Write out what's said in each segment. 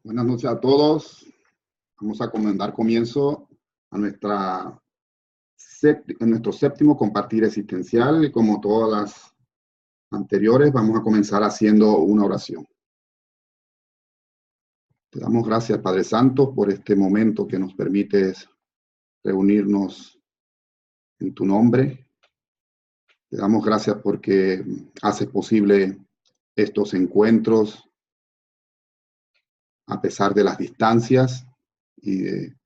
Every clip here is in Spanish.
Buenas noches a todos. Vamos a dar comienzo a nuestro séptimo compartir existencial, y como todas las anteriores, vamos a comenzar haciendo una oración. Te damos gracias, Padre Santo, por este momento que nos permites reunirnos en tu nombre. Te damos gracias porque haces posible estos encuentros a pesar de las distancias y de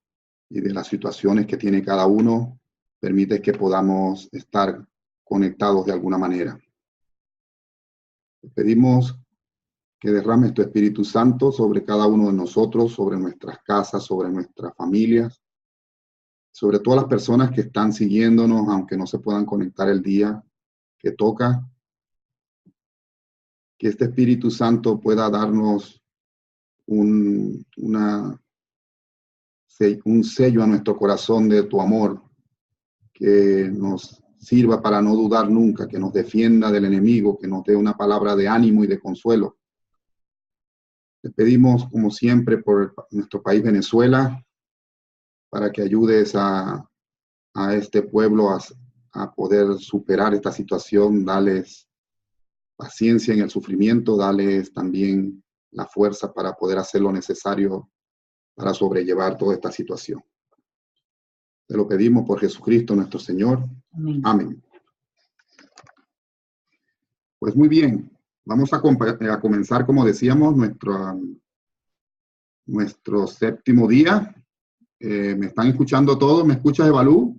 las situaciones que tiene cada uno. Permite que podamos estar conectados de alguna manera. Te pedimos que derrames tu Espíritu Santo sobre cada uno de nosotros, sobre nuestras casas, sobre nuestras familias, sobre todas las personas que están siguiéndonos, aunque no se puedan conectar el día que toca. Que este Espíritu Santo pueda darnos un sello a nuestro corazón de tu amor, que nos sirva para no dudar nunca, que nos defienda del enemigo, que nos dé una palabra de ánimo y de consuelo. Te pedimos, como siempre, por nuestro país Venezuela, para que ayudes a este pueblo a poder superar esta situación. Dales paciencia en el sufrimiento, dales también la fuerza para poder hacer lo necesario para sobrellevar toda esta situación. Te lo pedimos por Jesucristo nuestro Señor. Amén. Amén. Pues muy bien, vamos a comenzar, como decíamos, nuestro séptimo día. ¿Me están escuchando todos? ¿Me escuchas, Evalú?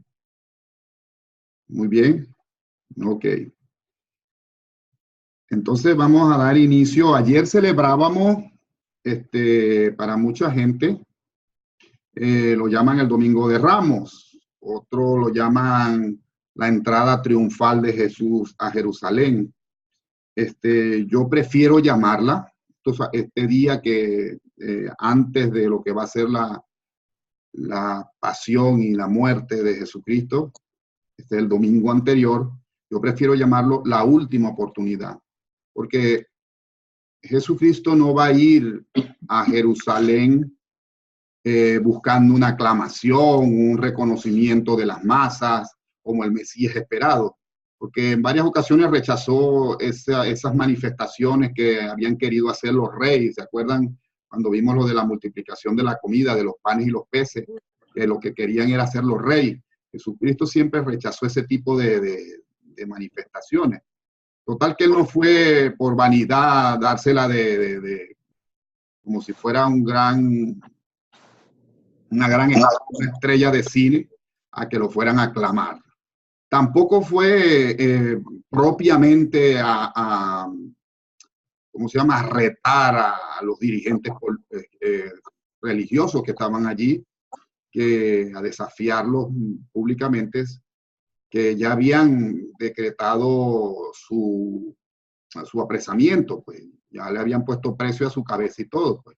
Muy bien. Ok. Entonces vamos a dar inicio. Ayer celebrábamos, para mucha gente, lo llaman el Domingo de Ramos, otros lo llaman la entrada triunfal de Jesús a Jerusalén. Yo prefiero llamarla, este día que antes de lo que va a ser la pasión y la muerte de Jesucristo, el domingo anterior, yo prefiero llamarlo la última oportunidad, porque Jesucristo no va a ir a Jerusalén buscando una aclamación, un reconocimiento de las masas como el Mesías esperado, porque en varias ocasiones rechazó esas manifestaciones que habían querido hacer los reyes. ¿Se acuerdan cuando vimos lo de la multiplicación de la comida, de los panes y los peces? Que lo que querían era hacer los reyes. Jesucristo siempre rechazó ese tipo de manifestaciones. Total que él no fue por vanidad dársela como si fuera una gran estrella de cine a que lo fueran a aclamar. Tampoco fue propiamente ¿cómo se llama?, a retar a los dirigentes religiosos que estaban allí, a desafiarlos públicamente, que ya habían decretado su apresamiento, pues ya le habían puesto precio a su cabeza y todo, pues.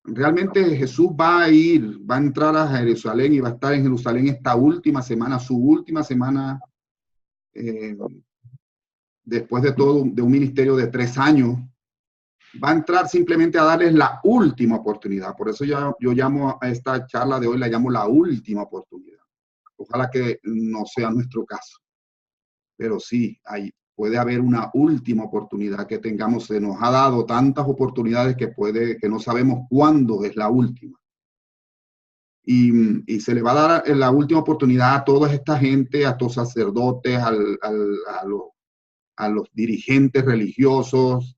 Realmente Jesús va a entrar a Jerusalén y va a estar en Jerusalén esta última semana, su última semana, después de todo, de un ministerio de 3 años. Va a entrar simplemente a darles la última oportunidad. Por eso yo llamo a esta charla de hoy, la llamo la última oportunidad. Ojalá que no sea nuestro caso, pero sí, puede haber una última oportunidad que tengamos. Se nos ha dado tantas oportunidades que no sabemos cuándo es la última. Y se le va a dar la última oportunidad a toda esta gente, a estos sacerdotes, a los dirigentes religiosos,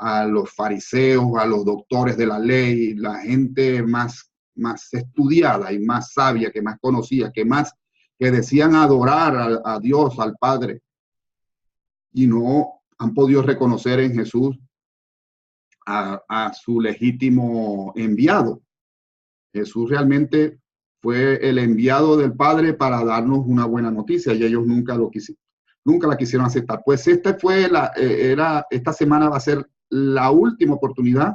a los fariseos, a los doctores de la ley, la gente más estudiada y más sabia, que más conocía, que decían adorar a Dios, al Padre, y no han podido reconocer en Jesús a su legítimo enviado. Jesús realmente fue el enviado del Padre para darnos una buena noticia, y ellos nunca la quisieron aceptar. Pues esta semana va a ser la última oportunidad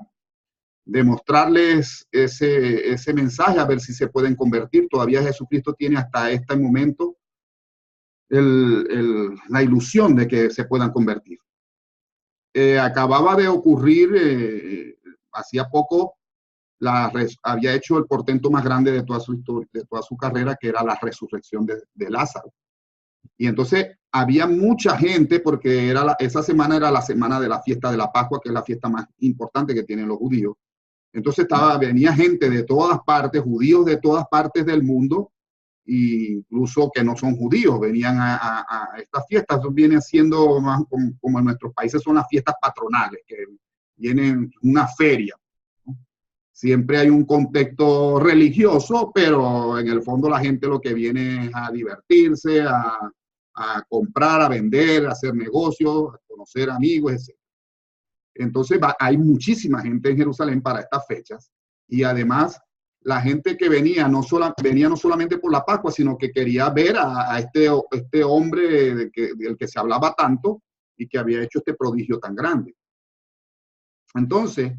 de mostrarles ese mensaje, a ver si se pueden convertir. Todavía Jesucristo tiene hasta este momento la ilusión de que se puedan convertir. acababa de ocurrir, hacía poco, había hecho el portento más grande de toda su historia, de toda su carrera, que era la resurrección de Lázaro. Y entonces había mucha gente, porque esa semana era la semana de la fiesta de la Pascua, que es la fiesta más importante que tienen los judíos. Entonces venía gente de todas partes, judíos de todas partes del mundo, incluso que no son judíos, venían a estas fiestas. Eso viene siendo más como en nuestros países son las fiestas patronales, que vienen una feria. Siempre hay un contexto religioso, pero en el fondo la gente lo que viene es a divertirse, a comprar, a vender, a hacer negocios, a conocer amigos, etc. Entonces hay muchísima gente en Jerusalén para estas fechas, y además la gente que venía no solamente por la Pascua, sino que quería ver a este hombre del que se hablaba tanto y que había hecho este prodigio tan grande. Entonces,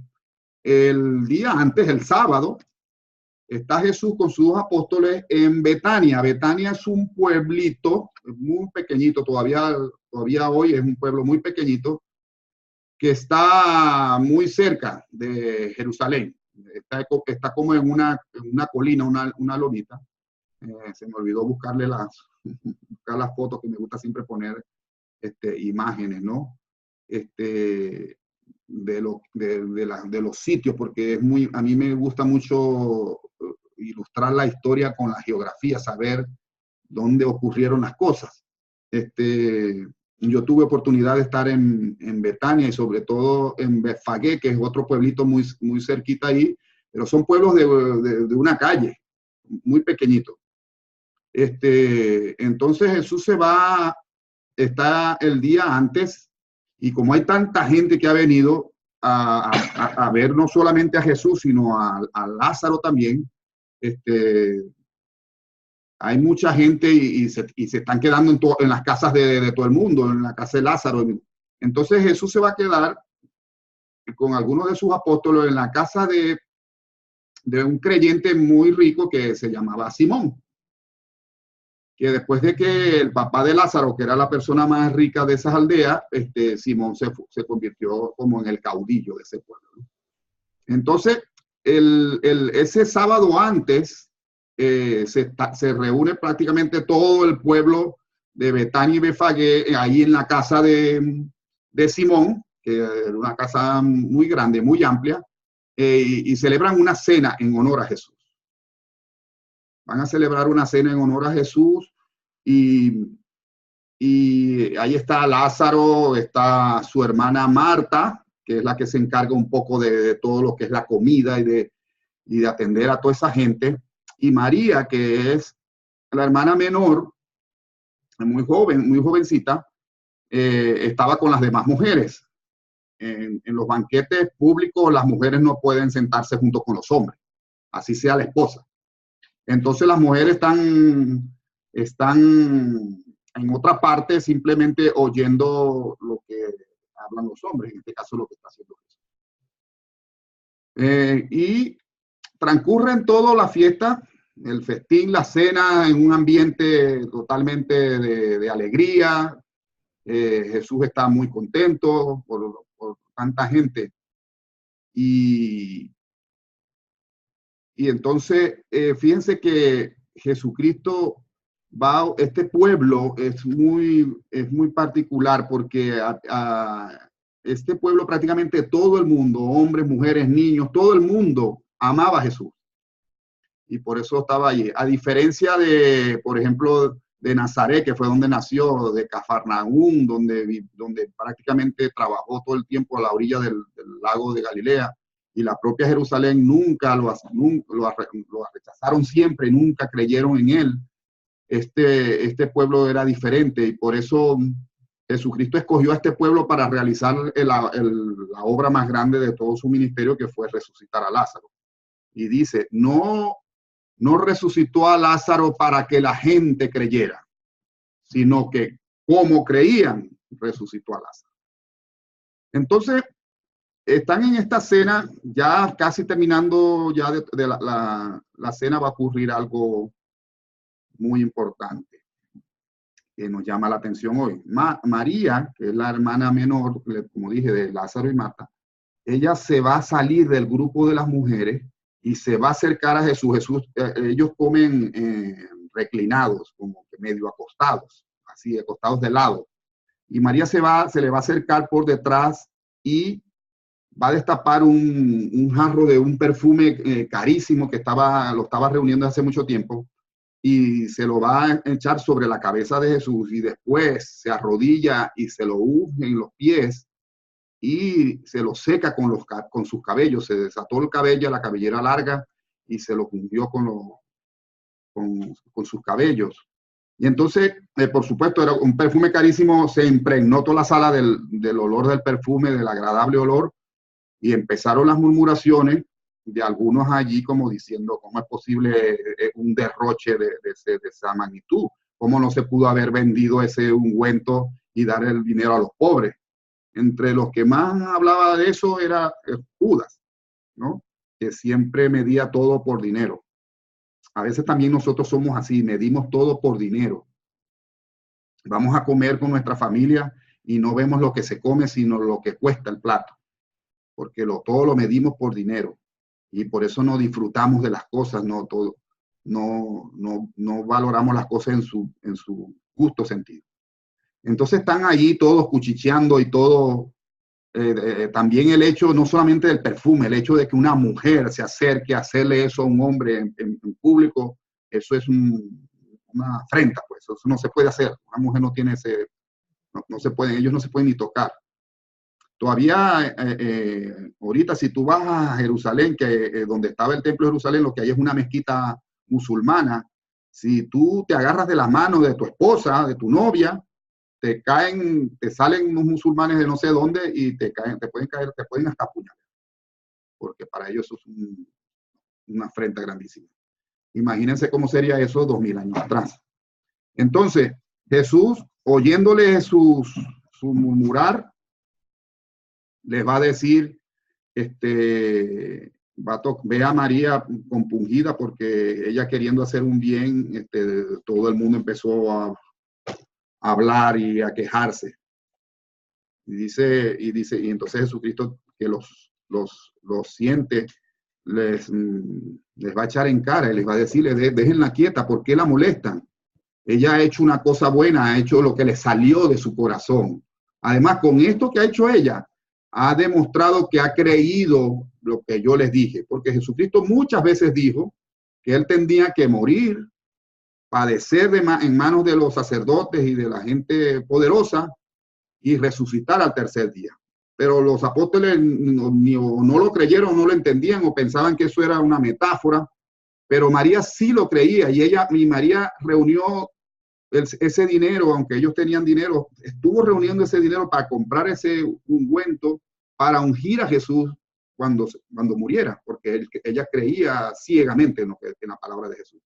el día antes, el sábado, está Jesús con sus dos apóstoles en Betania. Betania es un pueblito muy pequeñito, todavía hoy es un pueblo muy pequeñito, que está muy cerca de Jerusalén. Está como en una colina, una lomita. Se me olvidó buscar las fotos, que me gusta siempre poner imágenes, ¿no? De los sitios, porque a mí me gusta mucho ilustrar la historia con la geografía, saber dónde ocurrieron las cosas. Yo tuve oportunidad de estar en Betania y sobre todo en Betfagé, que es otro pueblito muy, muy cerquita ahí, pero son pueblos de una calle, muy pequeñito. Entonces Jesús está el día antes, y como hay tanta gente que ha venido a ver no solamente a Jesús, sino a Lázaro también, hay mucha gente y se están quedando en las casas de todo el mundo, en la casa de Lázaro. Entonces Jesús se va a quedar con algunos de sus apóstoles en la casa de un creyente muy rico que se llamaba Simón, que después de que el papá de Lázaro, que era la persona más rica de esas aldeas, Simón se convirtió como en el caudillo de ese pueblo, ¿no? Entonces, ese sábado antes, se reúne prácticamente todo el pueblo de Betania y Betfagé ahí en la casa de Simón, que era una casa muy grande, muy amplia, y celebran una cena en honor a Jesús. Van a celebrar una cena en honor a Jesús, y ahí está Lázaro, está su hermana Marta, que es la que se encarga un poco de todo lo que es la comida y de atender a toda esa gente, y María, que es la hermana menor, muy joven, muy jovencita, estaba con las demás mujeres. En los banquetes públicos las mujeres no pueden sentarse junto con los hombres, así sea la esposa. Entonces las mujeres están en otra parte, simplemente oyendo lo que hablan los hombres, en este caso lo que está haciendo Jesús. Y transcurren toda la fiesta, el festín, la cena, en un ambiente totalmente de alegría. Jesús está muy contento por tanta gente. Y entonces, fíjense que Jesucristo este pueblo es muy particular, porque este pueblo prácticamente todo el mundo, hombres, mujeres, niños, todo el mundo amaba a Jesús. Y por eso estaba allí. A diferencia de, por ejemplo, de Nazaret, que fue donde nació, de Cafarnaúm, donde prácticamente trabajó todo el tiempo a la orilla del lago de Galilea, y la propia Jerusalén nunca lo rechazaron siempre, nunca creyeron en él. Este pueblo era diferente, y por eso Jesucristo escogió a este pueblo para realizar la obra más grande de todo su ministerio, que fue resucitar a Lázaro. Y dice, no resucitó a Lázaro para que la gente creyera, sino que como creían, resucitó a Lázaro. Entonces, están en esta cena, ya casi terminando ya de la cena, va a ocurrir algo muy importante. que nos llama la atención hoy. María, que es la hermana menor, como dije, de Lázaro y Marta, ella se va a salir del grupo de las mujeres y se va a acercar a Jesús. Ellos comen reclinados, como que medio acostados, así, acostados de lado. Y María se le va a acercar por detrás y va a destapar un jarro de un perfume carísimo que lo estaba reuniendo hace mucho tiempo, y se lo va a echar sobre la cabeza de Jesús, y después se arrodilla y se lo unge en los pies y se lo seca con sus cabellos. Se desató el cabello, la cabellera larga, y se lo ungió con sus cabellos. Y entonces, por supuesto, era un perfume carísimo, se impregnó toda la sala del olor del perfume, del agradable olor, y empezaron las murmuraciones de algunos allí, como diciendo, ¿cómo es posible un derroche de esa magnitud? ¿Cómo no se pudo haber vendido ese ungüento y dar el dinero a los pobres? Entre los que más hablaba de eso era Judas, ¿no? Que siempre medía todo por dinero. A veces también nosotros somos así, medimos todo por dinero. Vamos a comer con nuestra familia y no vemos lo que se come, sino lo que cuesta el plato, porque todo lo medimos por dinero, y por eso no disfrutamos de las cosas, no valoramos las cosas en su justo sentido. Entonces están allí todos cuchicheando y todo. También el hecho, no solamente del perfume, el hecho de que una mujer se acerque a hacerle eso a un hombre en público, eso es una afrenta, pues eso no se puede hacer. Una mujer no tiene no se pueden, ellos no se pueden ni tocar. Todavía, ahorita, si tú vas a Jerusalén, donde estaba el templo de Jerusalén, lo que hay es una mezquita musulmana. Si tú te agarras de las manos de tu esposa, de tu novia, te salen unos musulmanes de no sé dónde y te pueden hasta apuñalar, porque para ellos eso es una afrenta grandísima. Imagínense cómo sería eso 2000 años atrás. Entonces, Jesús, oyéndole su murmurar, les va a decir, ve a María compungida, porque ella, queriendo hacer un bien, todo el mundo empezó a hablar y a quejarse. Y entonces Jesucristo, que los siente, les va a echar en cara y les va a decirle, déjenla quieta, ¿por qué la molestan? Ella ha hecho una cosa buena, ha hecho lo que le salió de su corazón. Además, con esto que ha hecho ella, ha demostrado que ha creído lo que yo les dije, porque Jesucristo muchas veces dijo que él tendría que morir, padecer en manos de los sacerdotes y de la gente poderosa, y resucitar al tercer día. Pero los apóstoles no lo creyeron, no lo entendían, o pensaban que eso era una metáfora. Pero María sí lo creía, y María reunió ese dinero, aunque ellos tenían dinero, estuvo reuniendo ese dinero para comprar ese ungüento, para ungir a Jesús cuando muriera, porque ella creía ciegamente en la palabra de Jesús,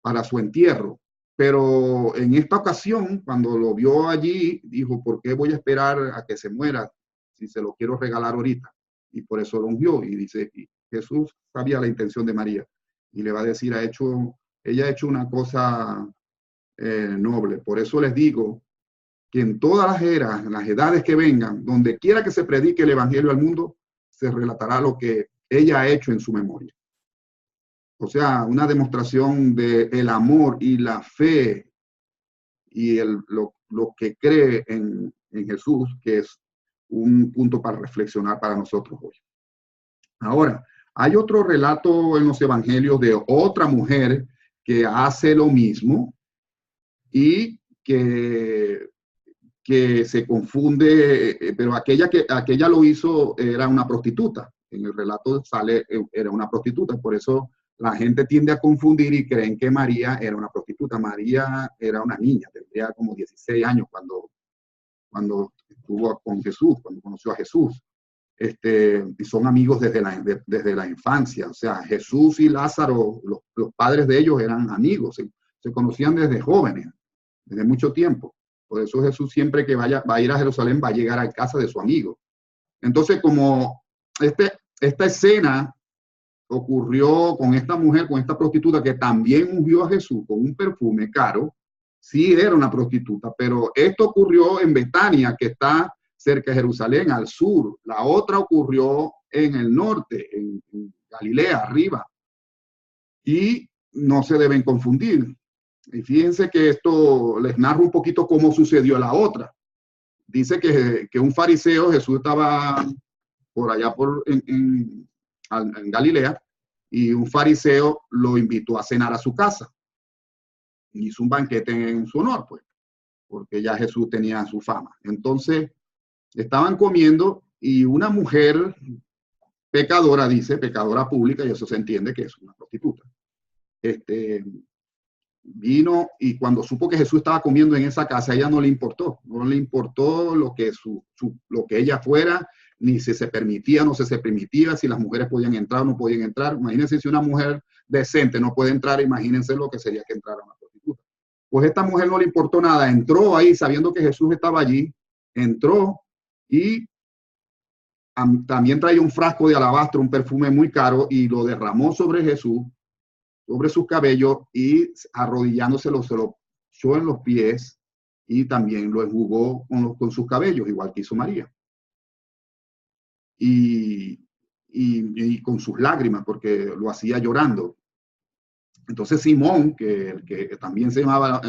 para su entierro. Pero en esta ocasión, cuando lo vio allí, dijo, ¿por qué voy a esperar a que se muera si se lo quiero regalar ahorita? Y por eso lo ungió. Y dice, y Jesús sabía la intención de María, y le va a decir, ella ha hecho una cosa noble. Por eso les digo que en todas las eras, en las edades que vengan, donde quiera que se predique el evangelio al mundo, se relatará lo que ella ha hecho en su memoria. O sea, una demostración del amor y la fe y lo que cree en Jesús, que es un punto para reflexionar para nosotros hoy. Ahora, hay otro relato en los evangelios de otra mujer que hace lo mismo y que se confunde, pero aquella lo hizo, era una prostituta. En el relato sale, era una prostituta, por eso la gente tiende a confundir y creen que María era una prostituta. María era una niña, tendría como 16 años cuando estuvo con Jesús, cuando conoció a Jesús. Y son amigos desde la infancia. O sea, Jesús y Lázaro, los padres de ellos eran amigos, se conocían desde jóvenes, desde mucho tiempo. Por eso Jesús, siempre que va a ir a Jerusalén, va a llegar a casa de su amigo. Entonces, como esta escena ocurrió con esta mujer, con esta prostituta que también ungió a Jesús con un perfume caro, sí era una prostituta, pero esto ocurrió en Betania, que está cerca de Jerusalén, al sur. La otra ocurrió en el norte, en Galilea, arriba. Y no se deben confundir. Y fíjense que esto les narro un poquito cómo sucedió la otra. Dice que un fariseo, Jesús estaba por allá en Galilea, y un fariseo lo invitó a cenar a su casa. Hizo un banquete en su honor, pues, porque ya Jesús tenía su fama. Entonces, estaban comiendo y una mujer pecadora, dice, pecadora pública, y eso se entiende que es una prostituta, vino, y cuando supo que Jesús estaba comiendo en esa casa, a ella no le importó lo que, lo que ella fuera, ni si se permitía, no se permitía, si las mujeres podían entrar o no podían entrar. Imagínense si una mujer decente no puede entrar, imagínense lo que sería que entrara una prostituta. Pues esta mujer no le importó nada, entró ahí sabiendo que Jesús estaba allí, entró y también traía un frasco de alabastro, un perfume muy caro, y lo derramó sobre Jesús, sobre sus cabellos, y arrodillándose se lo echó en los pies y también lo enjugó con sus cabellos, igual que hizo María. Y con sus lágrimas, porque lo hacía llorando. Entonces Simón, que también se llamaba,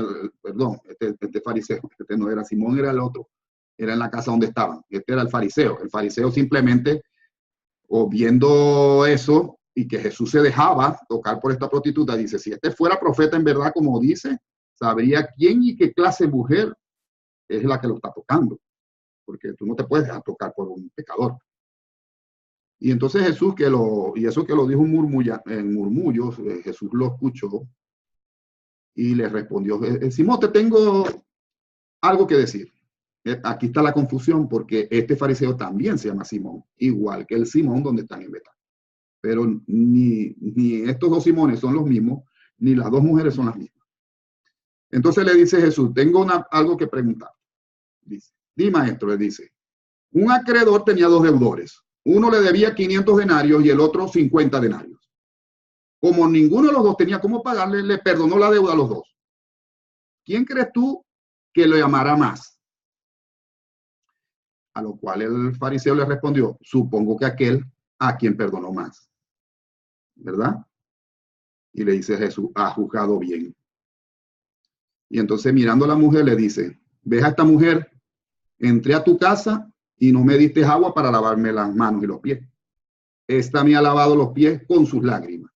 perdón, este fariseo, este no era Simón, era el otro, era en la casa donde estaban. Este era el fariseo. El fariseo simplemente, o viendo eso, y que Jesús se dejaba tocar por esta prostituta, dice, si este fuera profeta en verdad, como dice, sabría quién y qué clase de mujer es la que lo está tocando, porque tú no te puedes dejar tocar por un pecador. Y entonces Jesús, y eso que lo dijo en murmullos, Jesús lo escuchó y le respondió, Simón, te tengo algo que decir. Aquí está la confusión, porque este fariseo también se llama Simón, igual que el Simón donde están en Betania. Pero ni estos dos Simones son los mismos, ni las dos mujeres son las mismas. Entonces le dice Jesús, tengo algo que preguntar. Dice, di maestro, le dice, un acreedor tenía dos deudores. Uno le debía 500 denarios y el otro 50 denarios. Como ninguno de los dos tenía cómo pagarle, le perdonó la deuda a los dos. ¿Quién crees tú que lo llamará más? A lo cual el fariseo le respondió, supongo que aquel a quien perdonó más. ¿Verdad? Y le dice Jesús, ha juzgado bien. Y entonces mirando a la mujer le dice, ¿ves a esta mujer? Entré a tu casa y no me diste agua para lavarme las manos y los pies. Esta me ha lavado los pies con sus lágrimas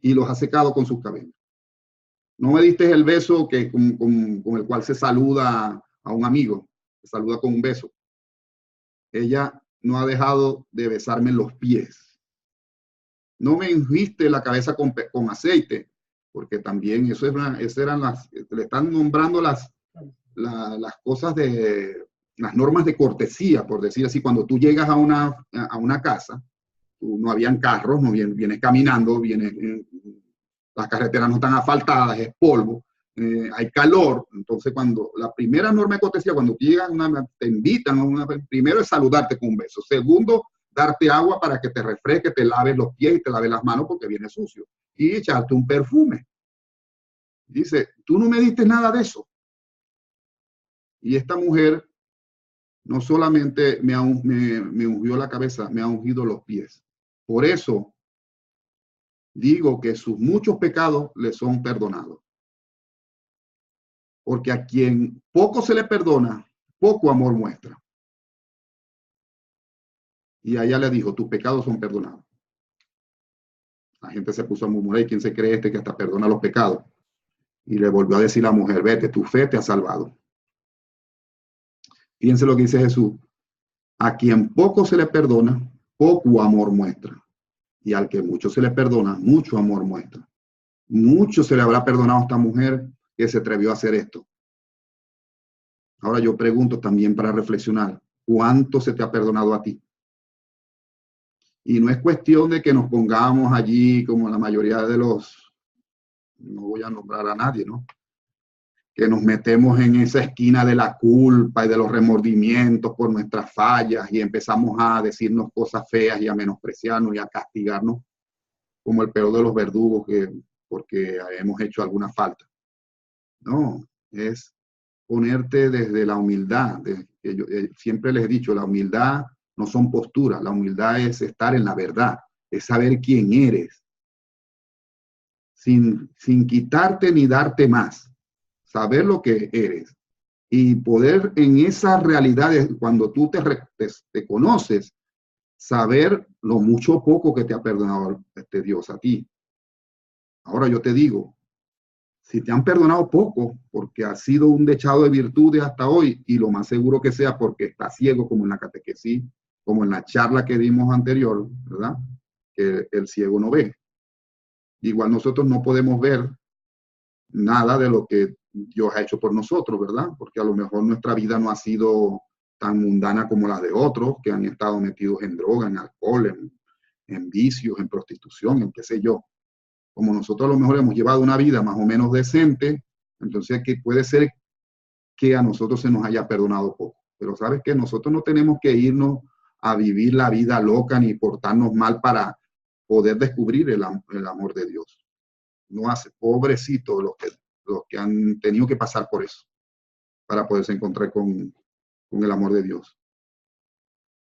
y los ha secado con sus cabellos. No me diste el beso con el cual se saluda a un amigo, se saluda con un beso. Ella no ha dejado de besarme los pies. No me ungiste la cabeza con aceite, porque también eso eran le están nombrando las cosas las normas de cortesía, por decir así. Cuando tú llegas a una casa, no habían carros, no vienes caminando, las carreteras no están asfaltadas, es polvo, hay calor. Entonces, cuando la primera norma de cortesía, cuando te invitan, primero es saludarte con un beso. Segundo, darte agua para que te refresque, te laves los pies y te laves las manos porque viene sucio. Y echarte un perfume. Dice, tú no me diste nada de eso. Y esta mujer no solamente me ungió la cabeza, me ha ungido los pies. Por eso digo que sus muchos pecados le son perdonados. Porque a quien poco se le perdona, poco amor muestra. Y a ella le dijo, tus pecados son perdonados. La gente se puso a murmurar, ¿y quién se cree que hasta perdona los pecados? Y le volvió a decir a la mujer, vete, tu fe te ha salvado. Fíjense lo que dice Jesús. A quien poco se le perdona, poco amor muestra. Y al que mucho se le perdona, mucho amor muestra. Mucho se le habrá perdonado a esta mujer que se atrevió a hacer esto. Ahora yo pregunto también para reflexionar, ¿cuánto se te ha perdonado a ti? Y no es cuestión de que nos pongamos allí como la mayoría de no voy a nombrar a nadie, ¿no? Que nos metemos en esa esquina de la culpa y de los remordimientos por nuestras fallas y empezamos a decirnos cosas feas y a menospreciarnos y a castigarnos como el peor de los verdugos porque hemos hecho alguna falta. No, es ponerte desde la humildad. Que yo, siempre les he dicho, la humildad no son posturas, la humildad es estar en la verdad, es saber quién eres, sin quitarte ni darte más, saber lo que eres y poder en esas realidades, cuando tú te conoces, saber lo mucho o poco que te ha perdonado Dios a ti. Ahora yo te digo, si te han perdonado poco, porque has sido un dechado de virtudes hasta hoy, y lo más seguro que sea porque estás ciego, como en la catequesis, como en la charla que dimos anterior, ¿verdad? Que el ciego no ve. Igual nosotros no podemos ver nada de lo que Dios ha hecho por nosotros, ¿verdad? Porque a lo mejor nuestra vida no ha sido tan mundana como la de otros que han estado metidos en droga, en alcohol, en vicios, en prostitución, en qué sé yo. Como nosotros a lo mejor hemos llevado una vida más o menos decente, entonces que puede ser que a nosotros se nos haya perdonado poco. Pero sabes que nosotros no tenemos que irnos a vivir la vida loca ni portarnos mal para poder descubrir el amor de Dios. No hace, pobrecitos los que han tenido que pasar por eso para poderse encontrar con el amor de Dios.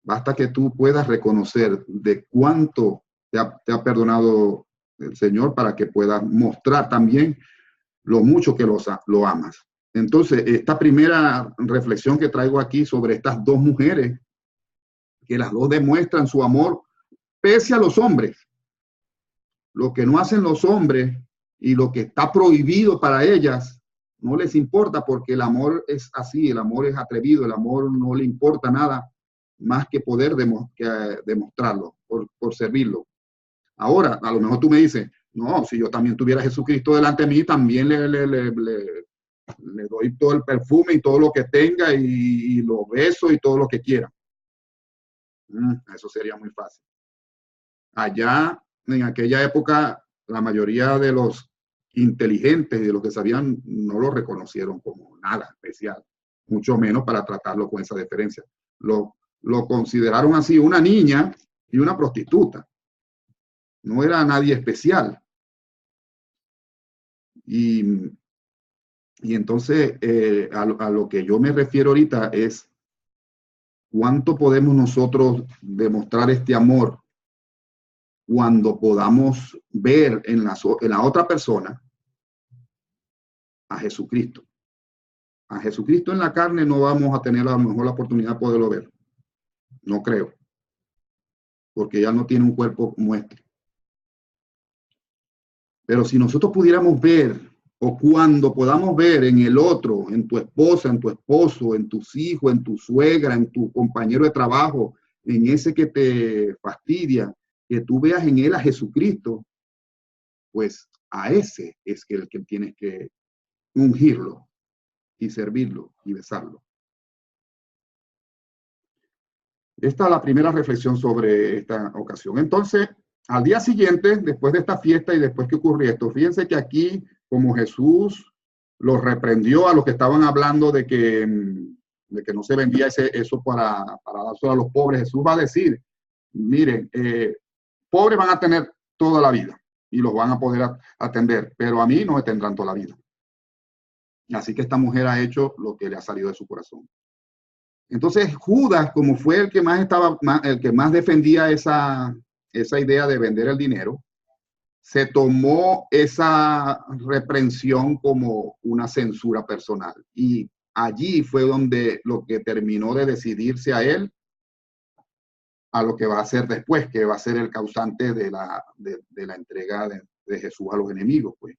Basta que tú puedas reconocer de cuánto te ha perdonado el Señor para que puedas mostrar también lo mucho que lo amas. Entonces, esta primera reflexión que traigo aquí sobre estas dos mujeres, que las dos demuestran su amor pese a los hombres. Lo que no hacen los hombres y lo que está prohibido para ellas, no les importa porque el amor es así, el amor es atrevido, el amor no le importa nada más que poder demostrarlo, por servirlo. Ahora, a lo mejor tú me dices, no, si yo también tuviera a Jesucristo delante de mí, también le doy todo el perfume y todo lo que tenga y los besos y todo lo que quiera. Eso sería muy fácil. Allá, en aquella época, la mayoría de los inteligentes y de los que sabían no lo reconocieron como nada especial, mucho menos para tratarlo con esa deferencia. Lo consideraron así, una niña y una prostituta. No era nadie especial. Y entonces, a lo que yo me refiero ahorita es cuánto podemos nosotros demostrar este amor cuando podamos ver en la otra persona a Jesucristo. A Jesucristo en la carne no vamos a tener a lo mejor la oportunidad de poderlo ver. No creo. Porque ya no tiene un cuerpo nuestro. Pero si nosotros pudiéramos ver, o cuando podamos ver en el otro, en tu esposa, en tu esposo, en tus hijos, en tu suegra, en tu compañero de trabajo, en ese que te fastidia, que tú veas en él a Jesucristo, pues a ese es el que tienes que ungirlo y servirlo y besarlo. Esta es la primera reflexión sobre esta ocasión. Entonces, al día siguiente, después de esta fiesta y después que ocurrió esto, fíjense que aquí, como Jesús los reprendió a los que estaban hablando de que no se vendía eso para dárselo a los pobres, Jesús va a decir, miren, pobres van a tener toda la vida y los van a poder atender, pero a mí no me tendrán toda la vida. Así que esta mujer ha hecho lo que le ha salido de su corazón. Entonces Judas, como fue el que más defendía esa idea de vender el dinero, se tomó esa reprensión como una censura personal. Y allí fue donde lo que terminó de decidirse a él a lo que va a hacer después, que va a ser el causante de la entrega de Jesús a los enemigos, pues.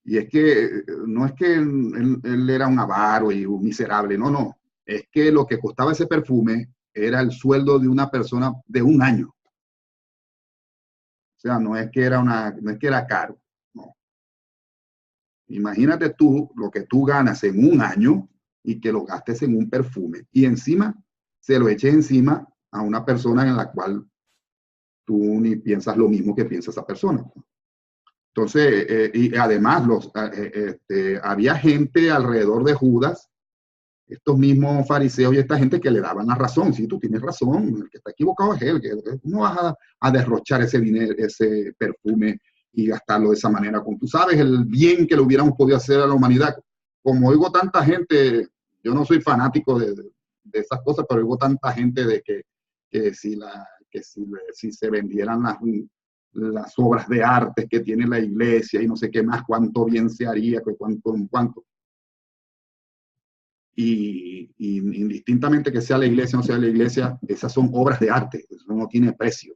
Y es que no es que él era un avaro y un miserable, no. Es que lo que costaba ese perfume era el sueldo de una persona de un año. O sea, no es que era caro, no. Imagínate tú lo que tú ganas en un año y que lo gastes en un perfume y encima se lo eches encima a una persona en la cual tú ni piensas lo mismo que piensa esa persona. Entonces, y además había gente alrededor de Judas, estos mismos fariseos y esta gente que le daban la razón. Sí, tú tienes razón, el que está equivocado es él, que no vas a derrochar ese dinero, ese perfume y gastarlo de esa manera. Tú sabes el bien que le hubiéramos podido hacer a la humanidad como oigo tanta gente, yo no soy fanático de esas cosas, pero oigo tanta gente de que si se vendieran las obras de arte que tiene la iglesia y no sé qué más, cuánto bien se haría, cuánto. Y indistintamente que sea la iglesia o no sea la iglesia, esas son obras de arte, eso no tiene precio.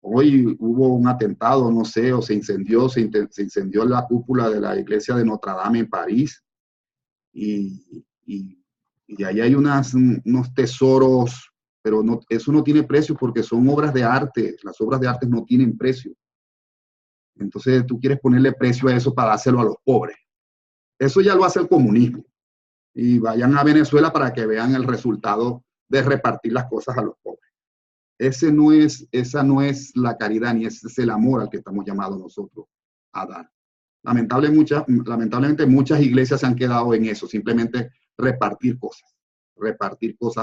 Hoy hubo un atentado, no sé, o se incendió la cúpula de la iglesia de Notre Dame en París, y ahí hay unos tesoros, pero no, eso no tiene precio porque son obras de arte, las obras de arte no tienen precio. Entonces tú quieres ponerle precio a eso para dárselo a los pobres. Eso ya lo hace el comunismo. Y vayan a Venezuela para que vean el resultado de repartir las cosas a los pobres. Esa no es la caridad, ni ese es el amor al que estamos llamados nosotros a dar. Lamentablemente muchas iglesias se han quedado en eso, simplemente repartir cosas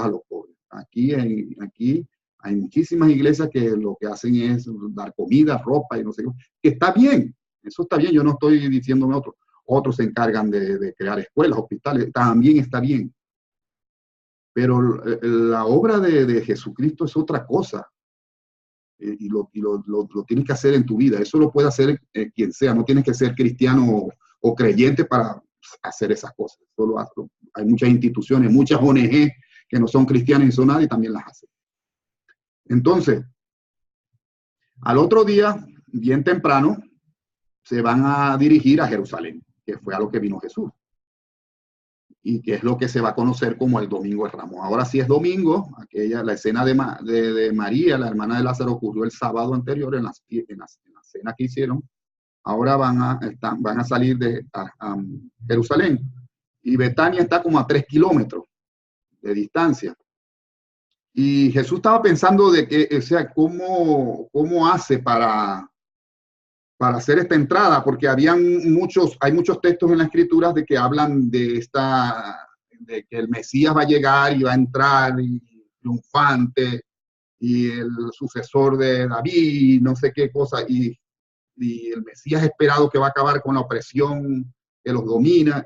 a los pobres. Aquí hay muchísimas iglesias que lo que hacen es dar comida, ropa y no sé qué, que está bien, eso está bien, yo no estoy diciéndome otro. Otros se encargan de crear escuelas, hospitales, también está bien. Pero la obra de Jesucristo es otra cosa. Y lo tienes que hacer en tu vida. Eso lo puede hacer quien sea. No tienes que ser cristiano o creyente para hacer esas cosas. Hay muchas instituciones, muchas ONG que no son cristianas ni son nada y también las hacen. Entonces, al otro día, bien temprano, se van a dirigir a Jerusalén, que fue a lo que vino Jesús. Y que es lo que se va a conocer como el Domingo de Ramos. Ahora sí es domingo, la escena de María, la hermana de Lázaro, ocurrió el sábado anterior en la cena que hicieron. Ahora van a salir a Jerusalén. Y Betania está como a 3 kilómetros de distancia. Y Jesús estaba pensando de que, o sea, ¿cómo hace para hacer esta entrada? Porque hay muchos textos en las escrituras de que hablan de que el Mesías va a llegar y va a entrar triunfante, y el sucesor de David, no sé qué cosa, y el Mesías esperado que va a acabar con la opresión que los domina.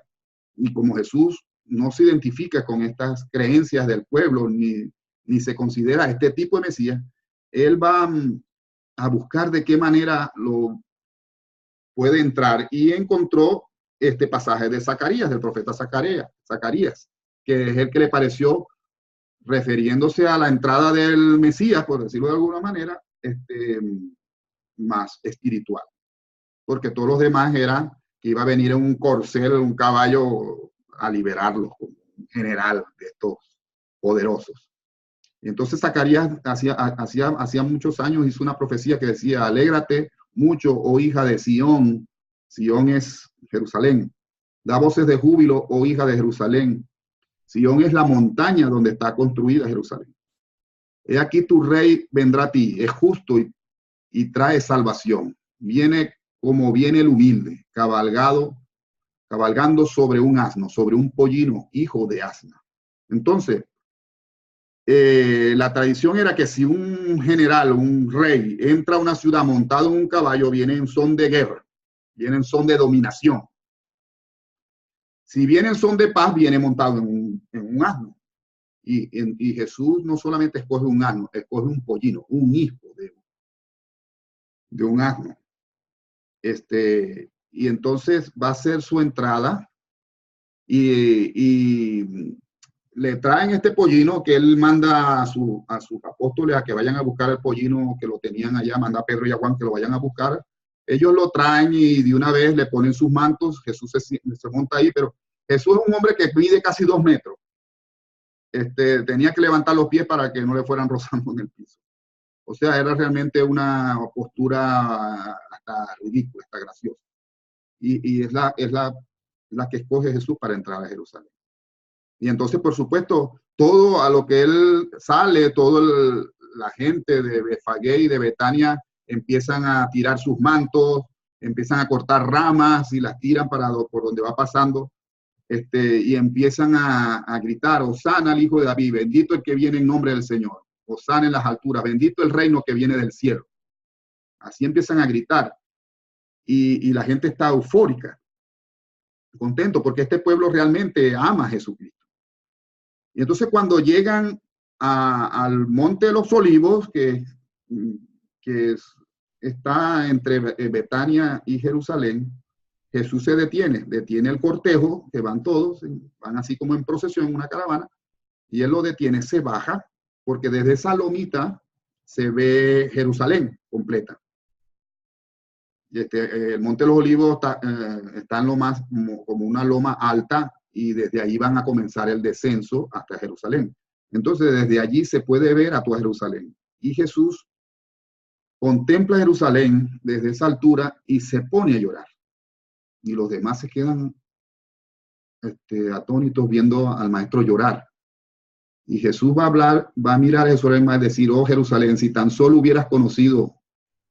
Y como Jesús no se identifica con estas creencias del pueblo, ni se considera este tipo de Mesías, él va a buscar de qué manera lo puede entrar, y encontró este pasaje de Zacarías, del profeta Zacarías, que es el que le pareció, refiriéndose a la entrada del Mesías, por decirlo de alguna manera, más espiritual, porque todos los demás eran que iba a venir en un corcel, un caballo, a liberarlos, como un general de estos poderosos. Y entonces Zacarías hacía muchos años hizo una profecía que decía: alégrate mucho, oh hija de Sión. Sión es Jerusalén. Da voces de júbilo, oh hija de Jerusalén. Sión es la montaña donde está construida Jerusalén. He aquí tu rey vendrá a ti, es justo y trae salvación. Viene como viene el humilde, cabalgando sobre un asno, sobre un pollino, hijo de asna. Entonces, la tradición era que si un general, un rey, entra a una ciudad montado en un caballo, viene en son de guerra, viene en son de dominación. Si viene en son de paz, viene montado en un asno. Y Jesús no solamente escoge un asno, escoge un pollino, un hijo de un asno. Y entonces va a ser su entrada, y le traen este pollino que él manda a sus apóstoles a que vayan a buscar el pollino que lo tenían allá, manda a Pedro y a Juan que lo vayan a buscar. Ellos lo traen y de una vez le ponen sus mantos. Jesús se monta ahí, pero Jesús es un hombre que mide casi 2 metros. Tenía que levantar los pies para que no le fueran rozando en el piso. O sea, era realmente una postura hasta ridícula, hasta graciosa. Y es la que escoge Jesús para entrar a Jerusalén. Y entonces, por supuesto, todo a lo que él sale, la gente de Betfagé y de Betania empiezan a tirar sus mantos, empiezan a cortar ramas y las tiran por donde va pasando, y empiezan a gritar: Hosana al Hijo de David, bendito el que viene en nombre del Señor, Hosana en las alturas, bendito el reino que viene del cielo. Así empiezan a gritar, y la gente está eufórica. contento porque este pueblo realmente ama a Jesucristo. Y entonces cuando llegan al Monte de los Olivos, que está entre Betania y Jerusalén, Jesús se detiene el cortejo, que van todos, van así como en procesión, una caravana, y él lo detiene, se baja, porque desde esa lomita se ve Jerusalén completa. Y el Monte de los Olivos está en lo más, como una loma alta, y desde ahí van a comenzar el descenso hasta Jerusalén. Entonces, desde allí se puede ver a toda Jerusalén. Y Jesús contempla Jerusalén desde esa altura y se pone a llorar. Y los demás se quedan atónitos viendo al maestro llorar. Y Jesús va a hablar, va a mirar a Jerusalén y va a decir: oh Jerusalén, si tan solo hubieras conocido,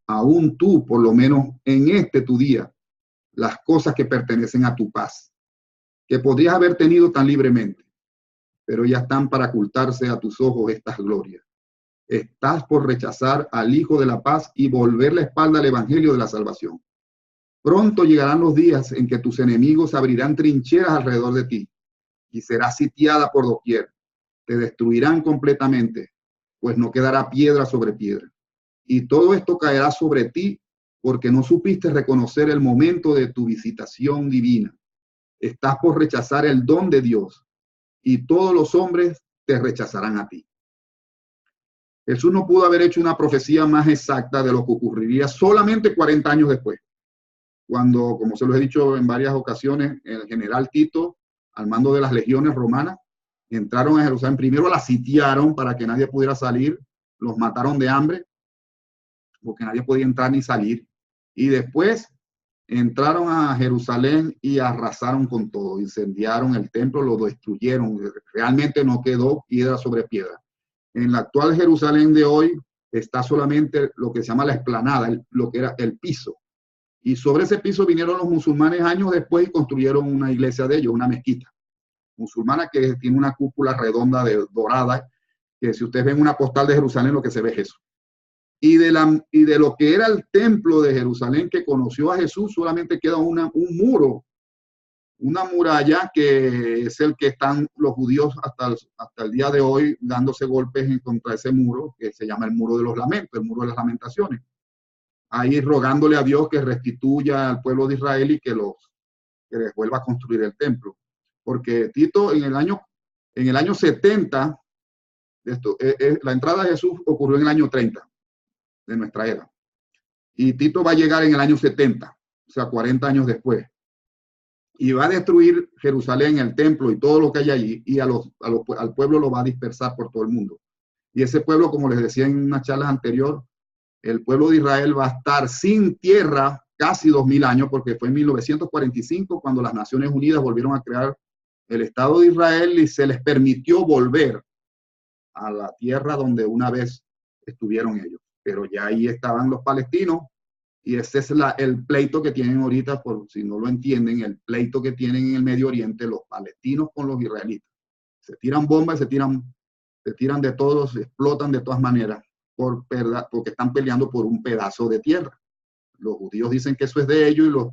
aún tú, por lo menos en tu día, las cosas que pertenecen a tu paz, que podrías haber tenido tan libremente, pero ya están para ocultarse a tus ojos estas glorias. Estás por rechazar al Hijo de la Paz y volver la espalda al Evangelio de la salvación. Pronto llegarán los días en que tus enemigos abrirán trincheras alrededor de ti y serás sitiada por doquier. Te destruirán completamente, pues no quedará piedra sobre piedra. Y todo esto caerá sobre ti porque no supiste reconocer el momento de tu visitación divina. Estás por rechazar el don de Dios y todos los hombres te rechazarán a ti. Jesús no pudo haber hecho una profecía más exacta de lo que ocurriría solamente 40 años después, cuando, como se lo he dicho en varias ocasiones, el general Tito, al mando de las legiones romanas, entraron a Jerusalén. Primero la sitiaron para que nadie pudiera salir, los mataron de hambre, porque nadie podía entrar ni salir. Y después entraron a Jerusalén y arrasaron con todo, incendiaron el templo, lo destruyeron. Realmente no quedó piedra sobre piedra. En la actual Jerusalén de hoy está solamente lo que se llama la explanada, lo que era el piso. Y sobre ese piso vinieron los musulmanes años después y construyeron una iglesia de ellos, una mezquita musulmana que tiene una cúpula redonda dorada, que si ustedes ven una postal de Jerusalén, lo que se ve es eso. Y de lo que era el templo de Jerusalén que conoció a Jesús, solamente queda un muro, una muralla que es el que están los judíos hasta el día de hoy dándose golpes en contra ese muro, que se llama el muro de los lamentos, el muro de las lamentaciones. Ahí rogándole a Dios que restituya al pueblo de Israel y que les vuelva a construir el templo. Porque Tito en el año 70, la entrada de Jesús ocurrió en el año 30 de nuestra era. Y Tito va a llegar en el año 70, o sea, 40 años después. Y va a destruir Jerusalén, el templo y todo lo que hay allí, y al pueblo lo va a dispersar por todo el mundo. Y ese pueblo, como les decía en una charla anterior, el pueblo de Israel va a estar sin tierra casi 2000 años, porque fue en 1945 cuando las Naciones Unidas volvieron a crear el Estado de Israel y se les permitió volver a la tierra donde una vez estuvieron ellos. Pero ya ahí estaban los palestinos y ese es el pleito que tienen ahorita, por si no lo entienden, el pleito que tienen en el Medio Oriente los palestinos con los israelitas. Se tiran bombas, se tiran de todos, se explotan de todas maneras porque están peleando por un pedazo de tierra. Los judíos dicen que eso es de ellos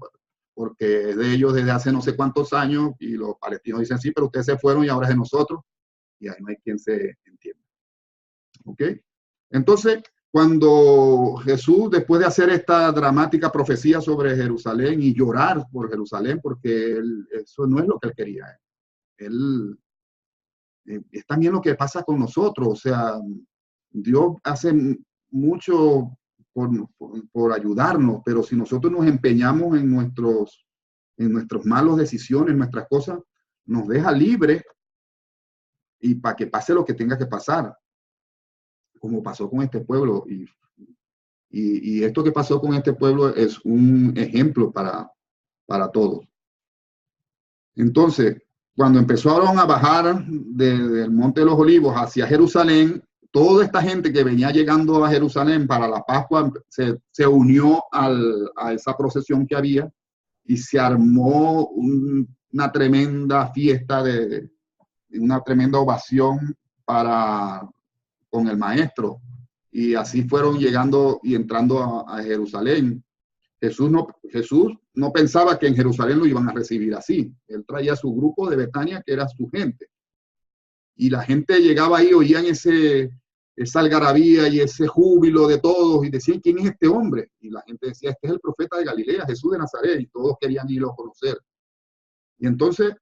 porque es de ellos desde hace no sé cuántos años, y los palestinos dicen sí, pero ustedes se fueron y ahora es de nosotros, y ahí no hay quien se entienda. ¿Ok? Entonces, cuando Jesús, después de hacer esta dramática profecía sobre Jerusalén y llorar por Jerusalén, porque eso no es lo que él quería, es también lo que pasa con nosotros. O sea, Dios hace mucho por ayudarnos, pero si nosotros nos empeñamos en nuestras malas decisiones, en nuestras cosas, nos deja libres y para que pase lo que tenga que pasar, como pasó con este pueblo. Y esto que pasó con este pueblo es un ejemplo para todos. Entonces, cuando empezaron a bajar del Monte de los Olivos hacia Jerusalén, toda esta gente que venía llegando a Jerusalén para la Pascua se unió a esa procesión que había y se armó una tremenda fiesta, una tremenda ovación con el maestro. Y así fueron llegando y entrando a Jerusalén. Jesús no pensaba que en Jerusalén lo iban a recibir así. Él traía su grupo de Betania, que era su gente. Y la gente llegaba ahí, oían esa algarabía y ese júbilo de todos y decían, ¿quién es este hombre? Y la gente decía, este es el profeta de Galilea, Jesús de Nazaret, y todos querían irlo a conocer. Y entonces,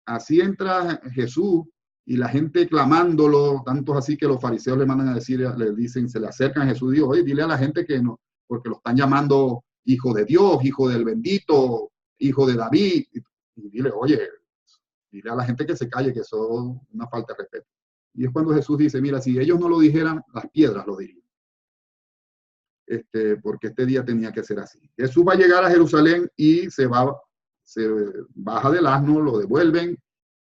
así entra Jesús y la gente clamándolo, tanto así que los fariseos le mandan a decir, le dicen, se le acercan a Jesús y dijo, oye, dile a la gente que no, porque lo están llamando hijo de Dios, hijo del bendito, hijo de David. Y dile, oye, dile a la gente que se calle, que eso es una falta de respeto. Y es cuando Jesús dice, mira, si ellos no lo dijeran, las piedras lo dirían. Porque este día tenía que ser así. Jesús va a llegar a Jerusalén y se baja del asno, lo devuelven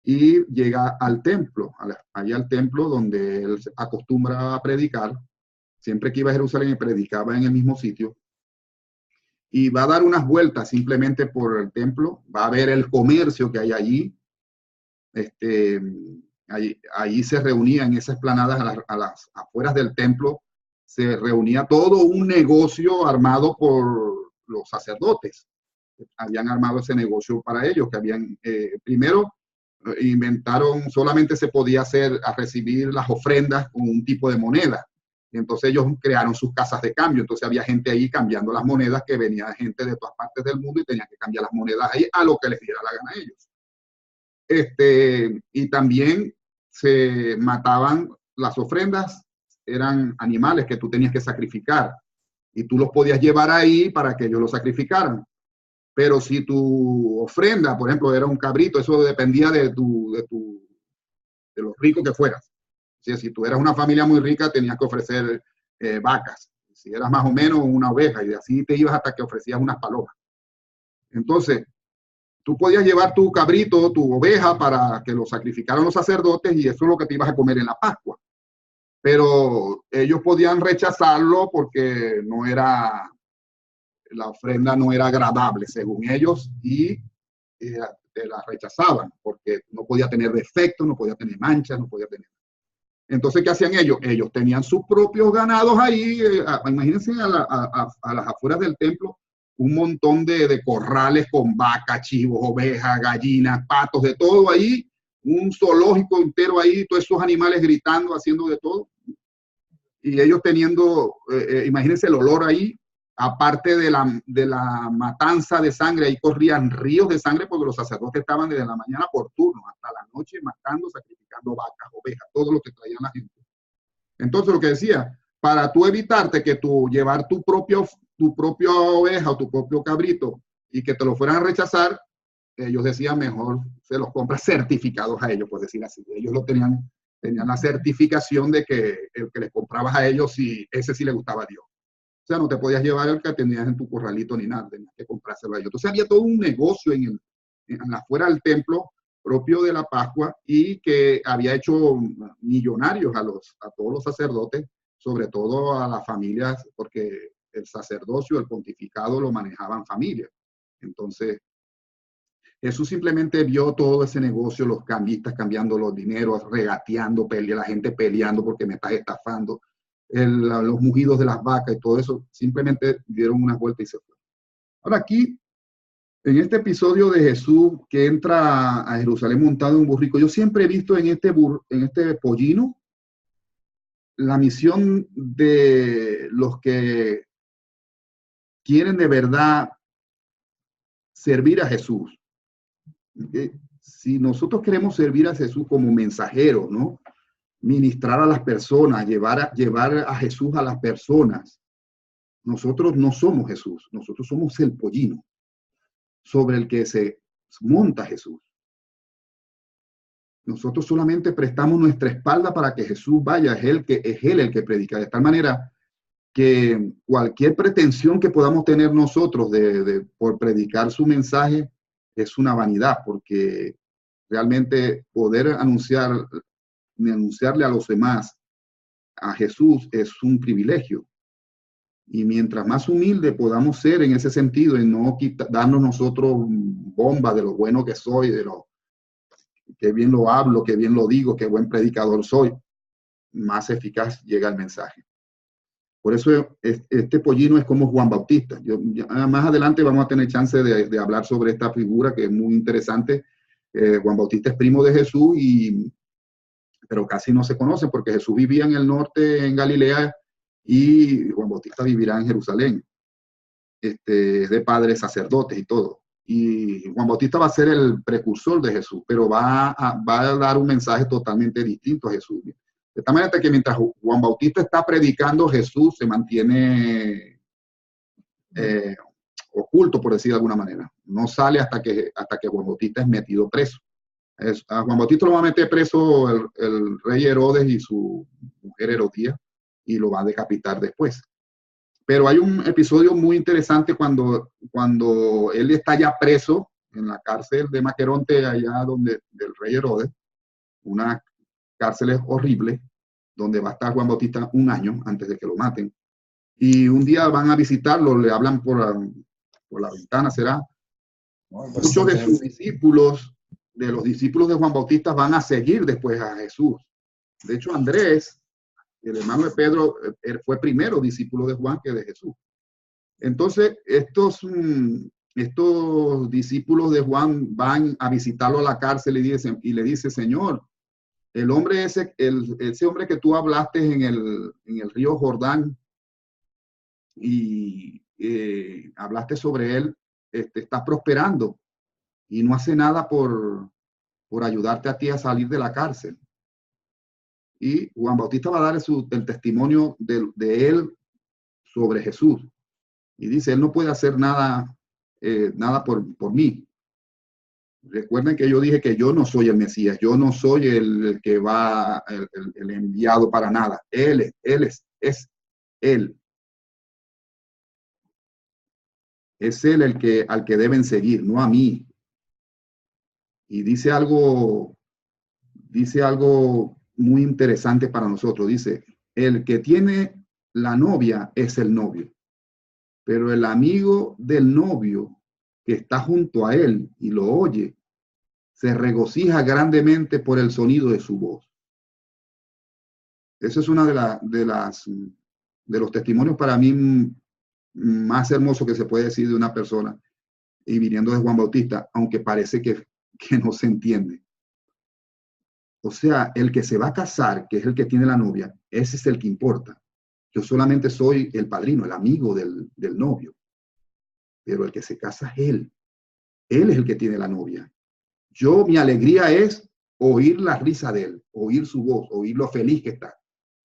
y llega al templo, allá al templo donde él acostumbra a predicar. Siempre que iba a Jerusalén y predicaba en el mismo sitio. Y va a dar unas vueltas simplemente por el templo, va a ver el comercio que hay allí. Allí se reunía en esas esplanadas a las afueras del templo, se reunía todo un negocio armado por los sacerdotes. Habían armado ese negocio para ellos, que habían, primero inventaron, solamente se podía hacer a recibir las ofrendas con un tipo de moneda. Entonces ellos crearon sus casas de cambio, entonces había gente ahí cambiando las monedas, que venía gente de todas partes del mundo y tenían que cambiar las monedas ahí a lo que les diera la gana a ellos. Y también se mataban las ofrendas, eran animales que tú tenías que sacrificar y tú los podías llevar ahí para que ellos los sacrificaran. Pero si tu ofrenda, por ejemplo, era un cabrito, eso dependía de lo rico que fueras. O sea, si tú eras una familia muy rica, tenías que ofrecer vacas. Si eras más o menos una oveja, y así te ibas hasta que ofrecías unas palomas. Entonces, tú podías llevar tu cabrito, tu oveja, para que lo sacrificaran los sacerdotes, y eso es lo que te ibas a comer en la Pascua. Pero ellos podían rechazarlo porque no era, la ofrenda no era agradable según ellos, y te la rechazaban porque no podía tener defectos, no podía tener manchas, no podía tener. Entonces, ¿qué hacían ellos? Ellos tenían sus propios ganados ahí. Imagínense a las afueras del templo, un montón de corrales con vacas, chivos, ovejas, gallinas, patos, de todo ahí, un zoológico entero ahí, todos esos animales gritando, haciendo de todo. Y ellos teniendo, imagínense el olor ahí, aparte de la matanza de sangre, ahí corrían ríos de sangre porque los sacerdotes estaban desde la mañana por turno hasta la noche matando, sacrificando vacas, ovejas, todo lo que traían la gente. Entonces, lo que decía, para tú evitarte que tú llevar tu propia oveja o tu propio cabrito y que te lo fueran a rechazar, ellos decían mejor se los compra certificados a ellos, por decir así. Ellos lo tenían la certificación de que el que les comprabas a ellos, si ese sí le gustaba a Dios. O sea, no te podías llevar el que tenías en tu corralito ni nada, tenías que comprárselo a ellos. Entonces había todo un negocio afuera del templo propio de la Pascua, y que había hecho millonarios a todos los sacerdotes, sobre todo a las familias, porque el sacerdocio, el pontificado lo manejaban familias. Entonces, Jesús simplemente vio todo ese negocio, los cambistas cambiando los dineros, regateando, la gente peleando porque me estás estafando, los mugidos de las vacas y todo eso. Simplemente dieron una vuelta y se fue. Ahora aquí, en este episodio de Jesús que entra a Jerusalén montado en un burrico, yo siempre he visto en este pollino la misión de los que quieren de verdad servir a Jesús. Si nosotros queremos servir a Jesús como mensajeros, ¿no? Ministrar a las personas, llevar a Jesús a las personas, nosotros no somos Jesús, nosotros somos el pollino sobre el que se monta Jesús. Nosotros solamente prestamos nuestra espalda para que Jesús vaya, es él el que predica, de tal manera que cualquier pretensión que podamos tener nosotros por predicar su mensaje es una vanidad, porque realmente poder anunciarle a los demás a Jesús es un privilegio. Y mientras más humilde podamos ser en ese sentido, y no darnos nosotros bomba de lo bueno que soy, de lo que bien lo hablo, que bien lo digo, que buen predicador soy, más eficaz llega el mensaje. Por eso este pollino es como Juan Bautista. Más adelante vamos a tener chance de hablar sobre esta figura que es muy interesante. Juan Bautista es primo de Jesús, pero casi no se conoce porque Jesús vivía en el norte, en Galilea, y Juan Bautista vivirá en Jerusalén, de padres sacerdotes y todo. Y Juan Bautista va a ser el precursor de Jesús, pero va a dar un mensaje totalmente distinto a Jesús. De tal manera que mientras Juan Bautista está predicando, Jesús se mantiene oculto, por decir de alguna manera. No sale hasta que Juan Bautista es metido preso. A Juan Bautista lo va a meter preso el rey Herodes y su mujer Herodía, y lo va a decapitar después. Pero hay un episodio muy interesante cuando él está ya preso en la cárcel de Maqueronte, allá del rey Herodes, una cárcel horrible, donde va a estar Juan Bautista un año antes de que lo maten. Y un día van a visitarlo, le hablan por la ventana, será. Muchos de sus discípulos, de los discípulos de Juan Bautista, van a seguir después a Jesús. De hecho, Andrés, el hermano de Pedro, fue primero discípulo de Juan que de Jesús. Entonces, estos discípulos de Juan van a visitarlo a la cárcel y le dicen, Señor, el hombre ese hombre que tú hablaste en el río Jordán y hablaste sobre él, está prosperando y no hace nada por ayudarte a ti a salir de la cárcel. Y Juan Bautista va a dar el testimonio de él sobre Jesús. Y dice, él no puede hacer nada por mí. Recuerden que yo dije que yo no soy el Mesías, yo no soy el que va, el enviado para nada. Él es él. Es él al que deben seguir, no a mí. Y dice algo muy interesante para nosotros. Dice, el que tiene la novia es el novio, pero el amigo del novio que está junto a él y lo oye, se regocija grandemente por el sonido de su voz. Eso es una de los testimonios para mí más hermoso que se puede decir de una persona, y viniendo de Juan Bautista, aunque parece que no se entiende. O sea, el que se va a casar, que es el que tiene la novia, ese es el que importa. Yo solamente soy el padrino, el amigo del novio. Pero el que se casa es él. Él es el que tiene la novia. Mi alegría es oír la risa de él, oír su voz, oír lo feliz que está.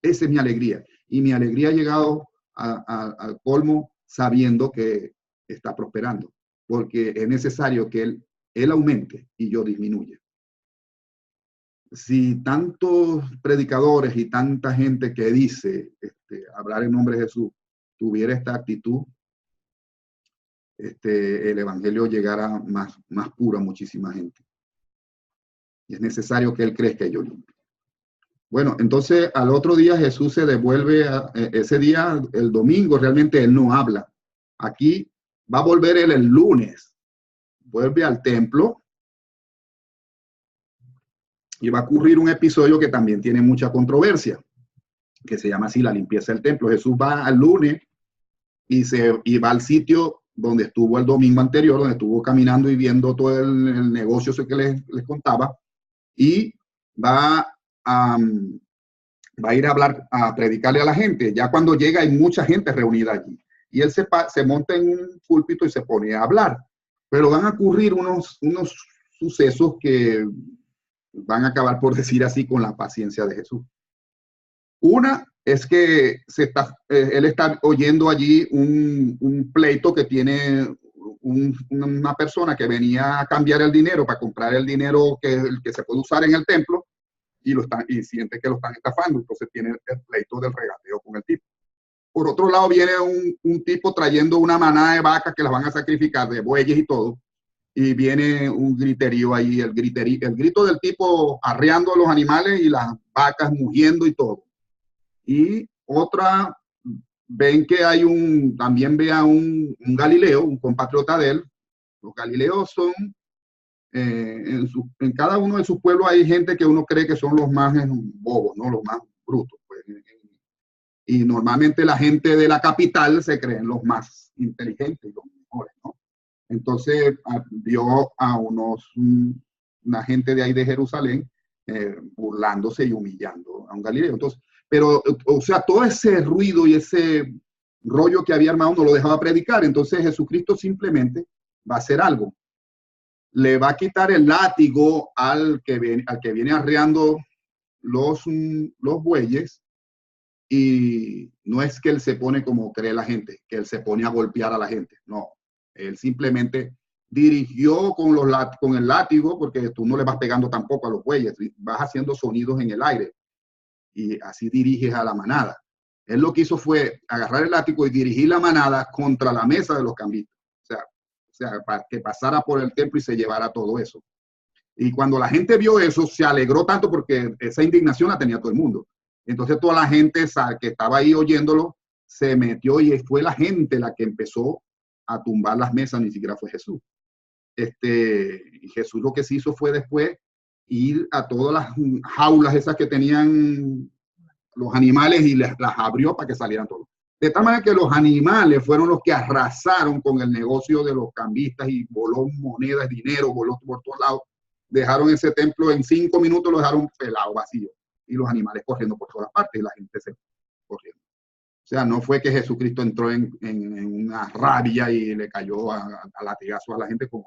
Esa es mi alegría. Y mi alegría ha llegado al colmo sabiendo que está prosperando. Porque es necesario que él aumente y yo disminuya. Si tantos predicadores y tanta gente que dice hablar en nombre de Jesús tuviera esta actitud, el evangelio llegara más puro a muchísima gente. Y es necesario que él crezca y yo limpie. Bueno, entonces al otro día Jesús se devuelve, ese día, el domingo, realmente él no habla. Aquí va a volver él el lunes, vuelve al templo. Y va a ocurrir un episodio que también tiene mucha controversia, que se llama así la limpieza del templo. Jesús va al lunes y va al sitio donde estuvo el domingo anterior, donde estuvo caminando y viendo todo el negocio que les contaba, y va a ir a hablar, a predicarle a la gente. Ya cuando llega hay mucha gente reunida allí. Y él se monta en un púlpito y se pone a hablar. Pero van a ocurrir unos sucesos que van a acabar, por decir así, con la paciencia de Jesús. Una es que él está oyendo allí un pleito que tiene una persona que venía a cambiar el dinero para comprar el dinero que se puede usar en el templo, y siente que lo están estafando. Entonces tiene el pleito del regateo con el tipo. Por otro lado viene un tipo trayendo una manada de vacas que las van a sacrificar, de bueyes y todo. Y viene un griterío ahí, el grito del tipo arreando a los animales y las vacas mugiendo y todo. Y otra, ven que también ve a un Galileo, un compatriota de él. Los Galileos son, en cada uno de sus pueblos hay gente que uno cree que son los más bobos, ¿no? Los más brutos. Pues. Y normalmente la gente de la capital se creen los más inteligentes y los mejores, ¿no? Entonces vio a una gente de ahí de Jerusalén burlándose y humillando a un galileo. Entonces, pero, o sea, todo ese ruido y ese rollo que había armado no lo dejaba predicar. Entonces Jesucristo simplemente va a hacer algo. Le va a quitar el látigo al que viene arreando los bueyes, y no es que él se pone como cree la gente, que él se pone a golpear a la gente. No, él simplemente dirigió con el látigo, porque tú no le vas pegando tampoco a los bueyes, vas haciendo sonidos en el aire y así diriges a la manada. Él lo que hizo fue agarrar el látigo y dirigir la manada contra la mesa de los cambistas. O sea, para que pasara por el templo y se llevara todo eso. Y cuando la gente vio eso, se alegró tanto porque esa indignación la tenía todo el mundo. Entonces toda la gente que estaba ahí oyéndolo se metió, y fue la gente la que empezó a tumbar las mesas, ni siquiera fue Jesús. Jesús lo que se hizo fue después ir a todas las jaulas esas que tenían los animales y las abrió para que salieran todos. De tal manera que los animales fueron los que arrasaron con el negocio de los cambistas, y voló monedas, dinero, voló por todos lados. Dejaron ese templo en 5 minutos, lo dejaron pelado, vacío, y los animales corriendo por todas partes y la gente se corriendo. O sea, no fue que Jesucristo entró en una rabia y le cayó a latigazos a la gente, como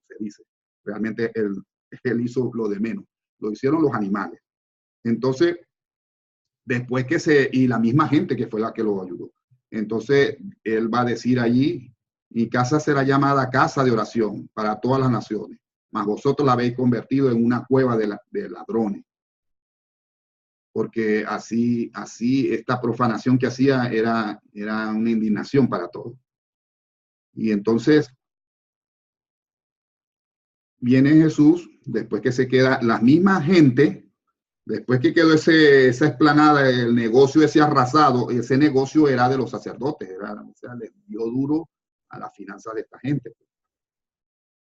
se dice. Realmente él hizo lo de menos. Lo hicieron los animales. Entonces, después y la misma gente que fue la que lo ayudó. Entonces, él va a decir allí: mi casa será llamada casa de oración para todas las naciones, mas vosotros la habéis convertido en una cueva de ladrones. Porque así esta profanación que hacía era una indignación para todos. Y entonces viene Jesús, después que se queda la misma gente. Después que quedó esa explanada, el negocio ese arrasado, ese negocio era de los sacerdotes, o sea, les dio duro a la finanza de esta gente.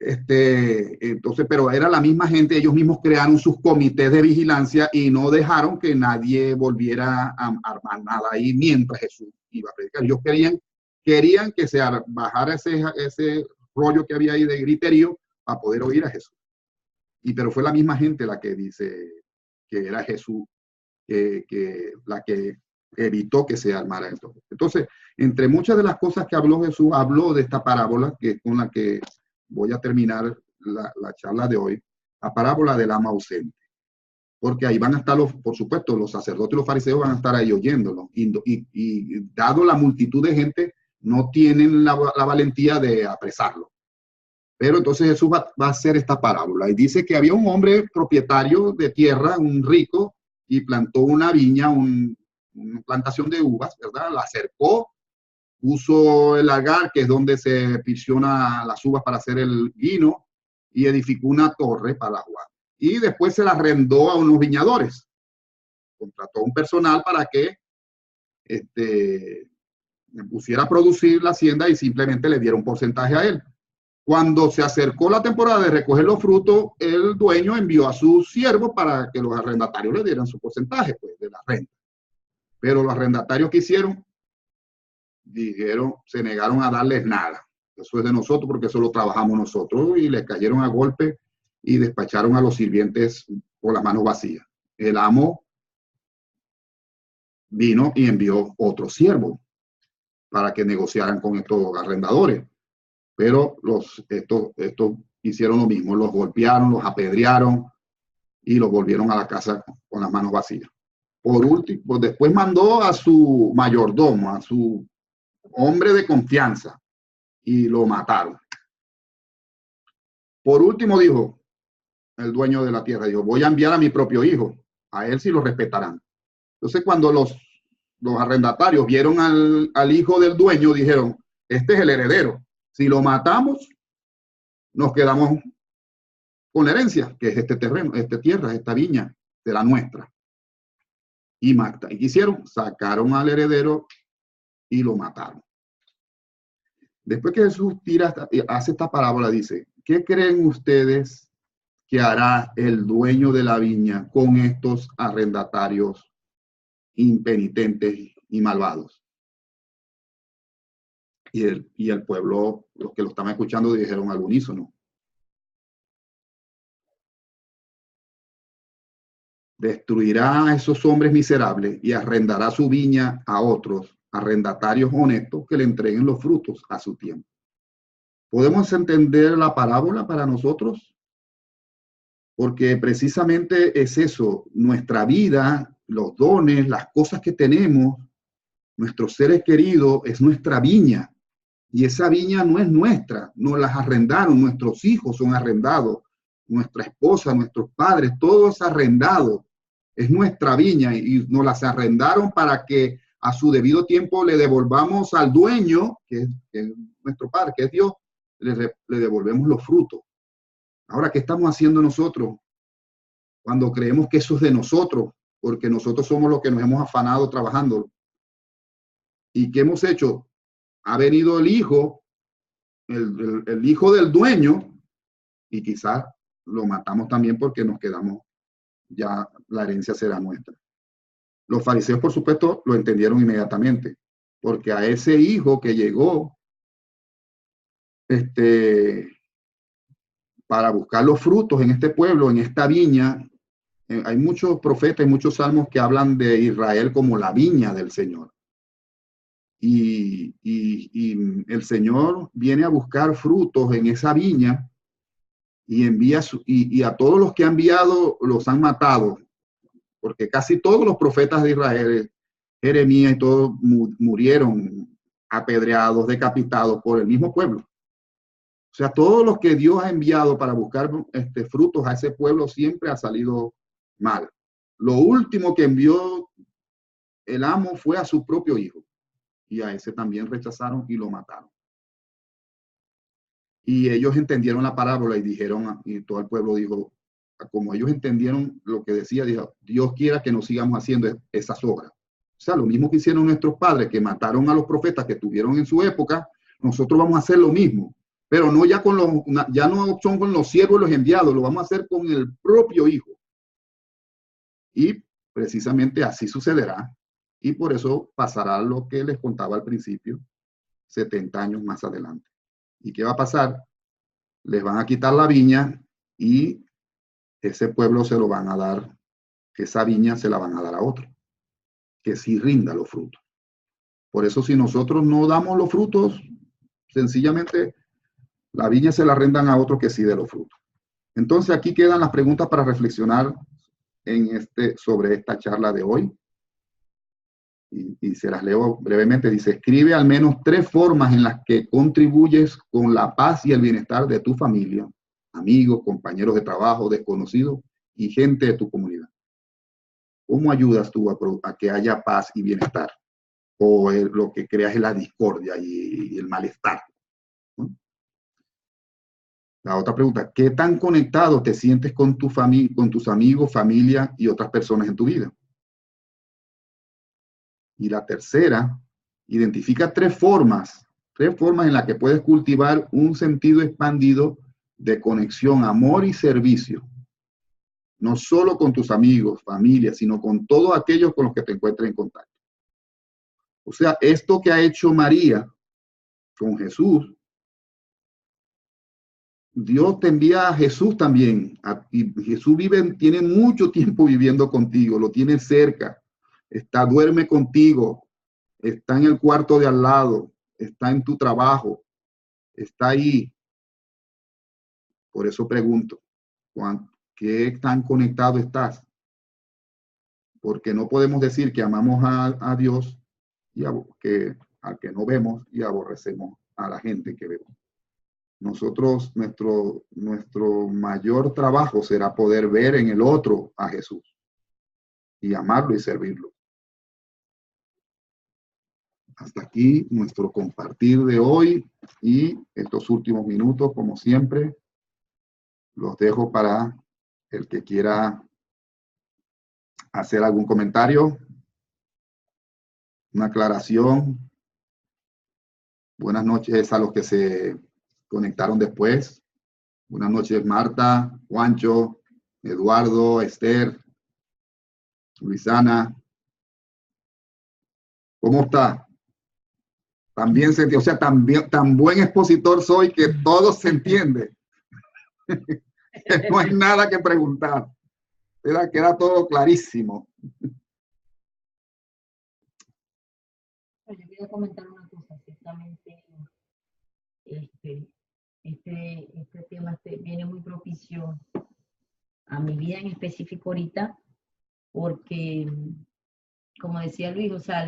Entonces, pero era la misma gente, ellos mismos crearon sus comités de vigilancia y no dejaron que nadie volviera a armar nada ahí mientras Jesús iba a predicar. Ellos querían que se bajara ese rollo que había ahí de griterío para poder oír a Jesús. Pero fue la misma gente la que dice que era Jesús, la que evitó que se armara esto. Entonces, entre muchas de las cosas que habló Jesús, habló de esta parábola, que es con la que voy a terminar la charla de hoy, la parábola del amo ausente. Porque ahí van a estar, por supuesto, los sacerdotes y los fariseos van a estar ahí oyéndolo. Y dado la multitud de gente, no tienen la valentía de apresarlo. Pero entonces Jesús va a hacer esta parábola y dice que había un hombre propietario de tierra, un rico, y plantó una viña, una plantación de uvas, ¿verdad? La cercó, puso el lagar, que es donde se pisiona las uvas para hacer el vino, y edificó una torre para la uvas. Y después se la arrendó a unos viñadores. Contrató un personal para que pusiera a producir la hacienda y simplemente le diera un porcentaje a él. Cuando se acercó la temporada de recoger los frutos, el dueño envió a sus siervos para que los arrendatarios le dieran su porcentaje, pues, de la renta. Pero los arrendatarios que hicieron, dijeron, se negaron a darles nada. Eso es de nosotros porque eso lo trabajamos nosotros, y les cayeron a golpe y despacharon a los sirvientes con las manos vacías. El amo vino y envió otro siervo para que negociaran con estos arrendadores. Pero estos hicieron lo mismo, los golpearon, los apedrearon y los volvieron a la casa con las manos vacías. Por último, después mandó a su mayordomo, a su hombre de confianza, y lo mataron. Por último dijo el dueño de la tierra, dijo: voy a enviar a mi propio hijo, a él sí lo respetarán. Entonces cuando los arrendatarios vieron al hijo del dueño, dijeron: este es el heredero. Si lo matamos, nos quedamos con la herencia, que es este terreno, esta tierra, esta viña, será nuestra. Y ¿qué hicieron? Sacaron al heredero y lo mataron. Después que Jesús hace esta parábola, dice: ¿qué creen ustedes que hará el dueño de la viña con estos arrendatarios impenitentes y malvados. Y el pueblo, los que lo estaban escuchando, dijeron al unísono: destruirá a esos hombres miserables y arrendará su viña a otros arrendatarios honestos que le entreguen los frutos a su tiempo. ¿Podemos entender la parábola para nosotros? Porque precisamente es eso, nuestra vida, los dones, las cosas que tenemos, nuestros seres queridos, es nuestra viña. Y esa viña no es nuestra, nos las arrendaron, nuestros hijos son arrendados, nuestra esposa, nuestros padres, todo es arrendado. Es nuestra viña y nos las arrendaron para que a su debido tiempo le devolvamos al dueño, que es nuestro Padre, que es Dios, le devolvemos los frutos. Ahora, ¿qué estamos haciendo nosotros cuando creemos que eso es de nosotros? Porque nosotros somos los que nos hemos afanado trabajando. ¿Y qué hemos hecho? Ha venido el hijo, el hijo del dueño, y quizás lo matamos también porque nos quedamos, ya la herencia será nuestra. Los fariseos, por supuesto, lo entendieron inmediatamente, porque a ese hijo que llegó para buscar los frutos en este pueblo, en esta viña, hay muchos profetas y muchos salmos que hablan de Israel como la viña del Señor. Y el Señor viene a buscar frutos en esa viña y envía y a todos los que ha enviado los han matado, porque casi todos los profetas de Israel, Jeremías y todos murieron apedreados, decapitados por el mismo pueblo. O sea, todos los que Dios ha enviado para buscar frutos a ese pueblo siempre ha salido mal. Lo último que envió el amo fue a su propio hijo, y a ese también rechazaron y lo mataron. Y ellos entendieron la parábola y dijeron, y todo el pueblo dijo, como ellos entendieron lo que decía, dijo: Dios quiera que no sigamos haciendo esas obras. O sea, lo mismo que hicieron nuestros padres, que mataron a los profetas que tuvieron en su época, nosotros vamos a hacer lo mismo, pero no ya con los, ya no son con los siervos y los enviados, lo vamos a hacer con el propio hijo. Y precisamente así sucederá, y por eso pasará lo que les contaba al principio, 70 años más adelante. ¿Y qué va a pasar? Les van a quitar la viña y ese pueblo se lo van a dar, esa viña se la van a dar a otro, que sí rinda los frutos. Por eso, si nosotros no damos los frutos, sencillamente la viña se la rendan a otro que sí dé los frutos. Entonces, aquí quedan las preguntas para reflexionar sobre esta charla de hoy. Y se las leo brevemente. Dice: escribe al menos 3 formas en las que contribuyes con la paz y el bienestar de tu familia, amigos, compañeros de trabajo, desconocidos y gente de tu comunidad. ¿Cómo ayudas tú a que haya paz y bienestar? ¿O lo que creas es la discordia y el malestar? ¿No? La otra pregunta: ¿qué tan conectado te sientes con tu familia, con tus amigos, familia y otras personas en tu vida? Y la tercera, identifica 3 formas en las que puedes cultivar un sentido expandido de conexión, amor y servicio. No solo con tus amigos, familia, sino con todos aquellos con los que te encuentres en contacto. O sea, esto que ha hecho María con Jesús, Dios te envía a Jesús también. Y Jesús tiene mucho tiempo viviendo contigo, lo tiene cerca, duerme contigo, está en el cuarto de al lado, está en tu trabajo, está ahí. Por eso pregunto, ¿qué tan conectado estás? Porque no podemos decir que amamos a Dios y al que no vemos, y aborrecemos a la gente que vemos. Nosotros, nuestro mayor trabajo será poder ver en el otro a Jesús y amarlo y servirlo. Hasta aquí nuestro compartir de hoy, y estos últimos minutos, como siempre, los dejo para el que quiera hacer algún comentario, una aclaración. Buenas noches a los que se conectaron después. Buenas noches, Marta, Juancho, Eduardo, Esther, Luisana. ¿Cómo está? También se entiende, o sea, tan buen expositor soy que todo se entiende. No hay nada que preguntar. Queda todo clarísimo. Yo quería comentar una cosa, ciertamente este tema viene muy propicio a mi vida en específico ahorita, porque, como decía Luis, o sea,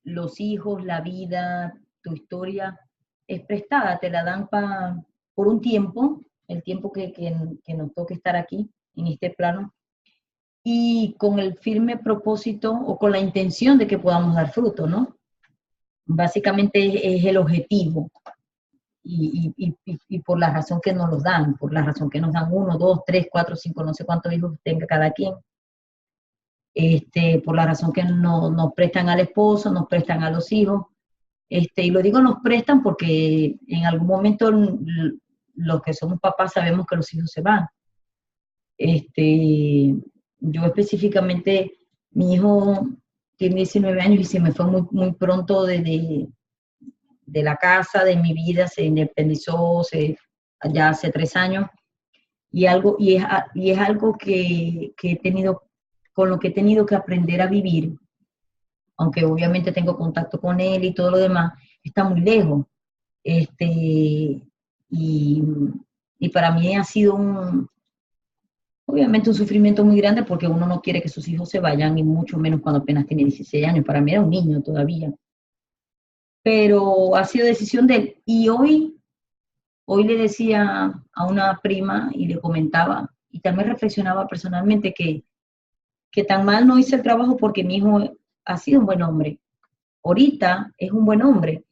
los hijos, la vida, tu historia es prestada, te la dan por un tiempo, el tiempo que nos toque estar aquí, en este plano, y con el firme propósito o con la intención de que podamos dar fruto, ¿no? Básicamente es el objetivo. Y por la razón que nos los dan, por la razón que nos dan 1, 2, 3, 4, 5, no sé cuántos hijos tenga cada quien, por la razón que nos prestan al esposo, nos prestan a los hijos, y lo digo nos prestan porque en algún momento los que somos papás sabemos que los hijos se van. Yo específicamente, mi hijo tiene 19 años y se me fue muy, muy pronto de la casa, de mi vida, se independizó ya hace 3 años, y es algo que he tenido, con lo que he tenido que aprender a vivir, aunque obviamente tengo contacto con él y todo lo demás, está muy lejos. Y, y para mí ha sido obviamente un sufrimiento muy grande porque uno no quiere que sus hijos se vayan, y mucho menos cuando apenas tiene 16 años. Para mí era un niño todavía. Pero ha sido decisión de él. Y hoy le decía a una prima y le comentaba, y también reflexionaba personalmente que tan mal no hice el trabajo porque mi hijo ha sido un buen hombre. Ahorita es un buen hombre.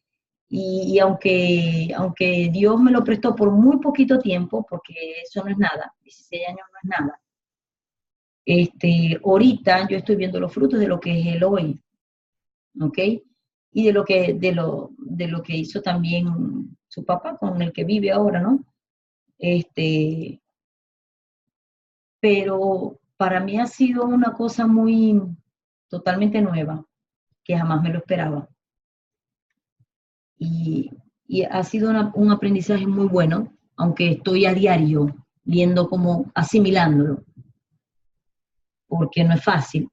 Y aunque Dios me lo prestó por muy poquito tiempo, porque eso no es nada, 16 años no es nada, ahorita yo estoy viendo los frutos de lo que es él hoy, ¿ok? Y de lo que hizo también su papá, con el que vive ahora, ¿no? Pero para mí ha sido una cosa muy totalmente nueva, que jamás me lo esperaba. Y ha sido un aprendizaje muy bueno, aunque estoy a diario viendo cómo asimilándolo, porque no es fácil.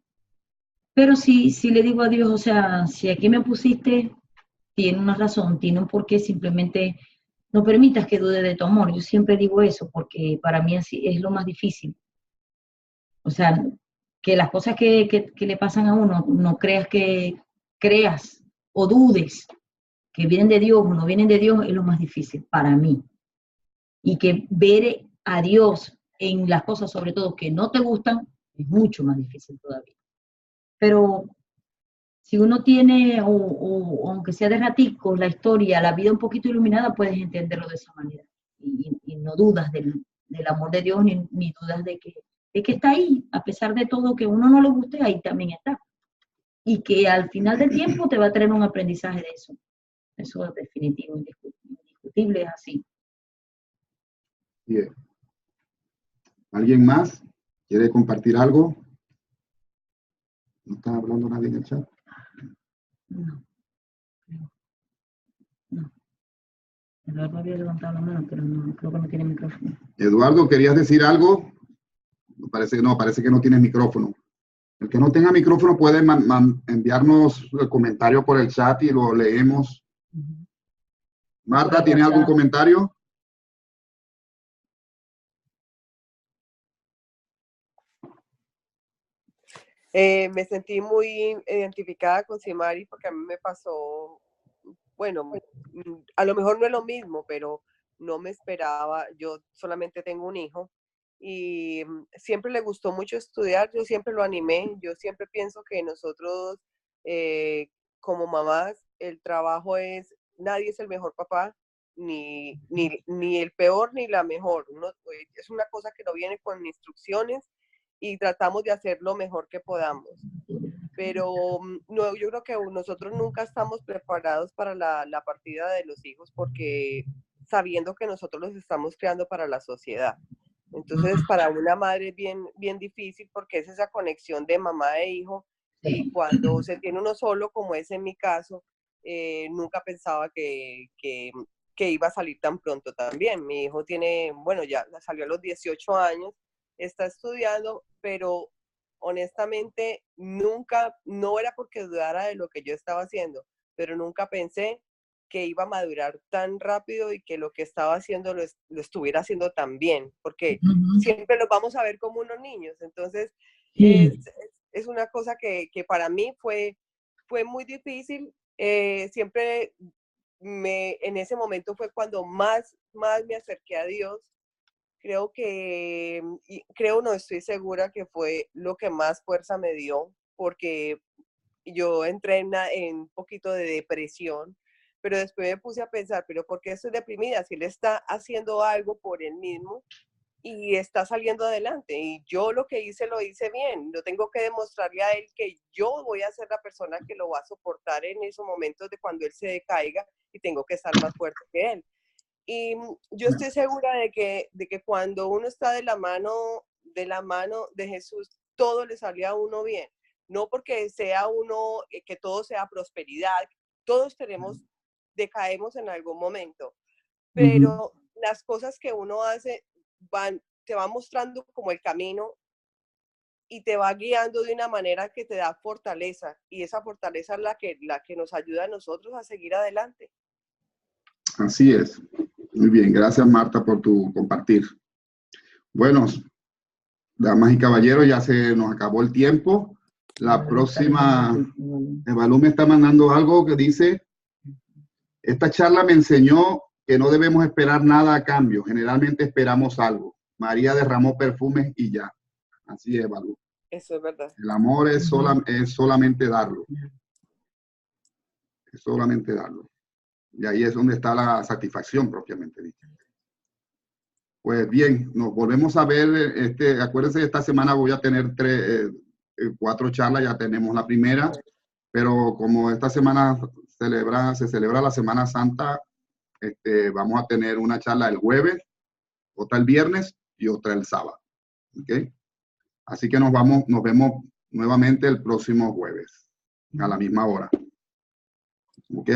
Pero sí le digo a Dios, o sea, si aquí me pusiste, tiene una razón, tiene un porqué, simplemente no permitas que dude de tu amor. Yo siempre digo eso, porque para mí así es lo más difícil. O sea, que las cosas que le pasan a uno, no creas o dudes que vienen de Dios o no vienen de Dios, es lo más difícil para mí. Y que ver a Dios en las cosas, sobre todo, que no te gustan, es mucho más difícil todavía. Pero si uno tiene, o aunque sea de raticos, la historia, la vida un poquito iluminada, puedes entenderlo de esa manera. Y no dudas del amor de Dios, ni dudas de que está ahí, a pesar de todo, que a uno no le guste, ahí también está. Y que al final del tiempo te va a traer un aprendizaje de eso. Eso es definitivo, indiscutible, es así. Bien. ¿Alguien más quiere compartir algo? ¿No está hablando nadie en el chat? No. Eduardo había levantado la mano, pero no, creo que no tiene micrófono. Eduardo, ¿querías decir algo? Parece que no tienes micrófono. El que no tenga micrófono puede enviarnos el comentario por el chat y lo leemos. Marta, ¿tiene algún comentario? Me sentí muy identificada con Simari porque a mí me pasó, bueno, a lo mejor no es lo mismo, pero no me esperaba. Yo solamente tengo un hijo y siempre le gustó mucho estudiar, yo siempre lo animé, yo siempre pienso que nosotros como mamás, el trabajo es, nadie es el mejor papá, ni el peor ni la mejor. Es una cosa que no viene con instrucciones y tratamos de hacer lo mejor que podamos. Pero no, yo creo que nosotros nunca estamos preparados para la partida de los hijos porque sabiendo que nosotros los estamos creando para la sociedad. Entonces, para una madre es bien, bien difícil porque es esa conexión de mamá e hijo Y cuando se tiene uno solo, como es en mi caso, nunca pensaba que iba a salir tan pronto también. Mi hijo tiene, bueno, ya salió a los 18 años, está estudiando, pero honestamente nunca, no era porque dudara de lo que yo estaba haciendo, pero nunca pensé que iba a madurar tan rápido y que lo que estaba haciendo lo estuviera haciendo tan bien, porque siempre los vamos a ver como unos niños. Entonces, es una cosa que para mí fue muy difícil. Siempre en ese momento fue cuando más me acerqué a Dios. Creo que, no estoy segura que fue lo que más fuerza me dio, porque yo entré en un poquito de depresión, pero después me puse a pensar, pero ¿por qué estoy deprimida? Si él está haciendo algo por él mismo y está saliendo adelante, y yo lo que hice lo hice bien, no tengo que demostrarle a él que yo voy a ser la persona que lo va a soportar en esos momentos de cuando él se decaiga y tengo que estar más fuerte que él. Y yo estoy segura de que cuando uno está de la mano de Jesús, todo le sale a uno bien. No porque sea uno, que todo sea prosperidad, todos decaemos en algún momento, pero las cosas que uno hace te va mostrando como el camino y te va guiando de una manera que te da fortaleza, y esa fortaleza es la que nos ayuda a nosotros a seguir adelante. Así es. Muy bien, gracias Marta por tu compartir. Bueno, damas y caballeros, ya se nos acabó el tiempo. La próxima, Evalú me está mandando algo que dice: esta charla me enseñó que no debemos esperar nada a cambio, generalmente esperamos algo. María derramó perfumes y ya. Así es, Evalú. Eso es verdad. El amor es solamente darlo. Es solamente darlo. Y ahí es donde está la satisfacción propiamente dicha. Pues bien, nos volvemos a ver. Acuérdense, esta semana voy a tener 4 charlas, ya tenemos la primera, pero como esta semana se celebra la Semana Santa, vamos a tener una charla el jueves, otra el viernes y otra el sábado. ¿Okay? Así que nos vemos nuevamente el próximo jueves, a la misma hora. ¿Ok?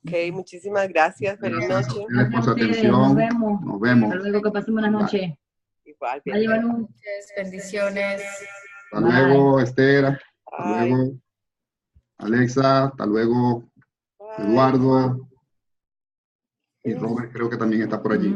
Ok, muchísimas gracias. Feliz noche. Gracias por su atención. Nos vemos. Hasta luego, que pasen buenas noches. Igual. Bye, Bendiciones. Hasta luego, Esther. Hasta Bye. luego, Alexa. Hasta luego, Bye. Eduardo. Y Robert creo que también está por allí.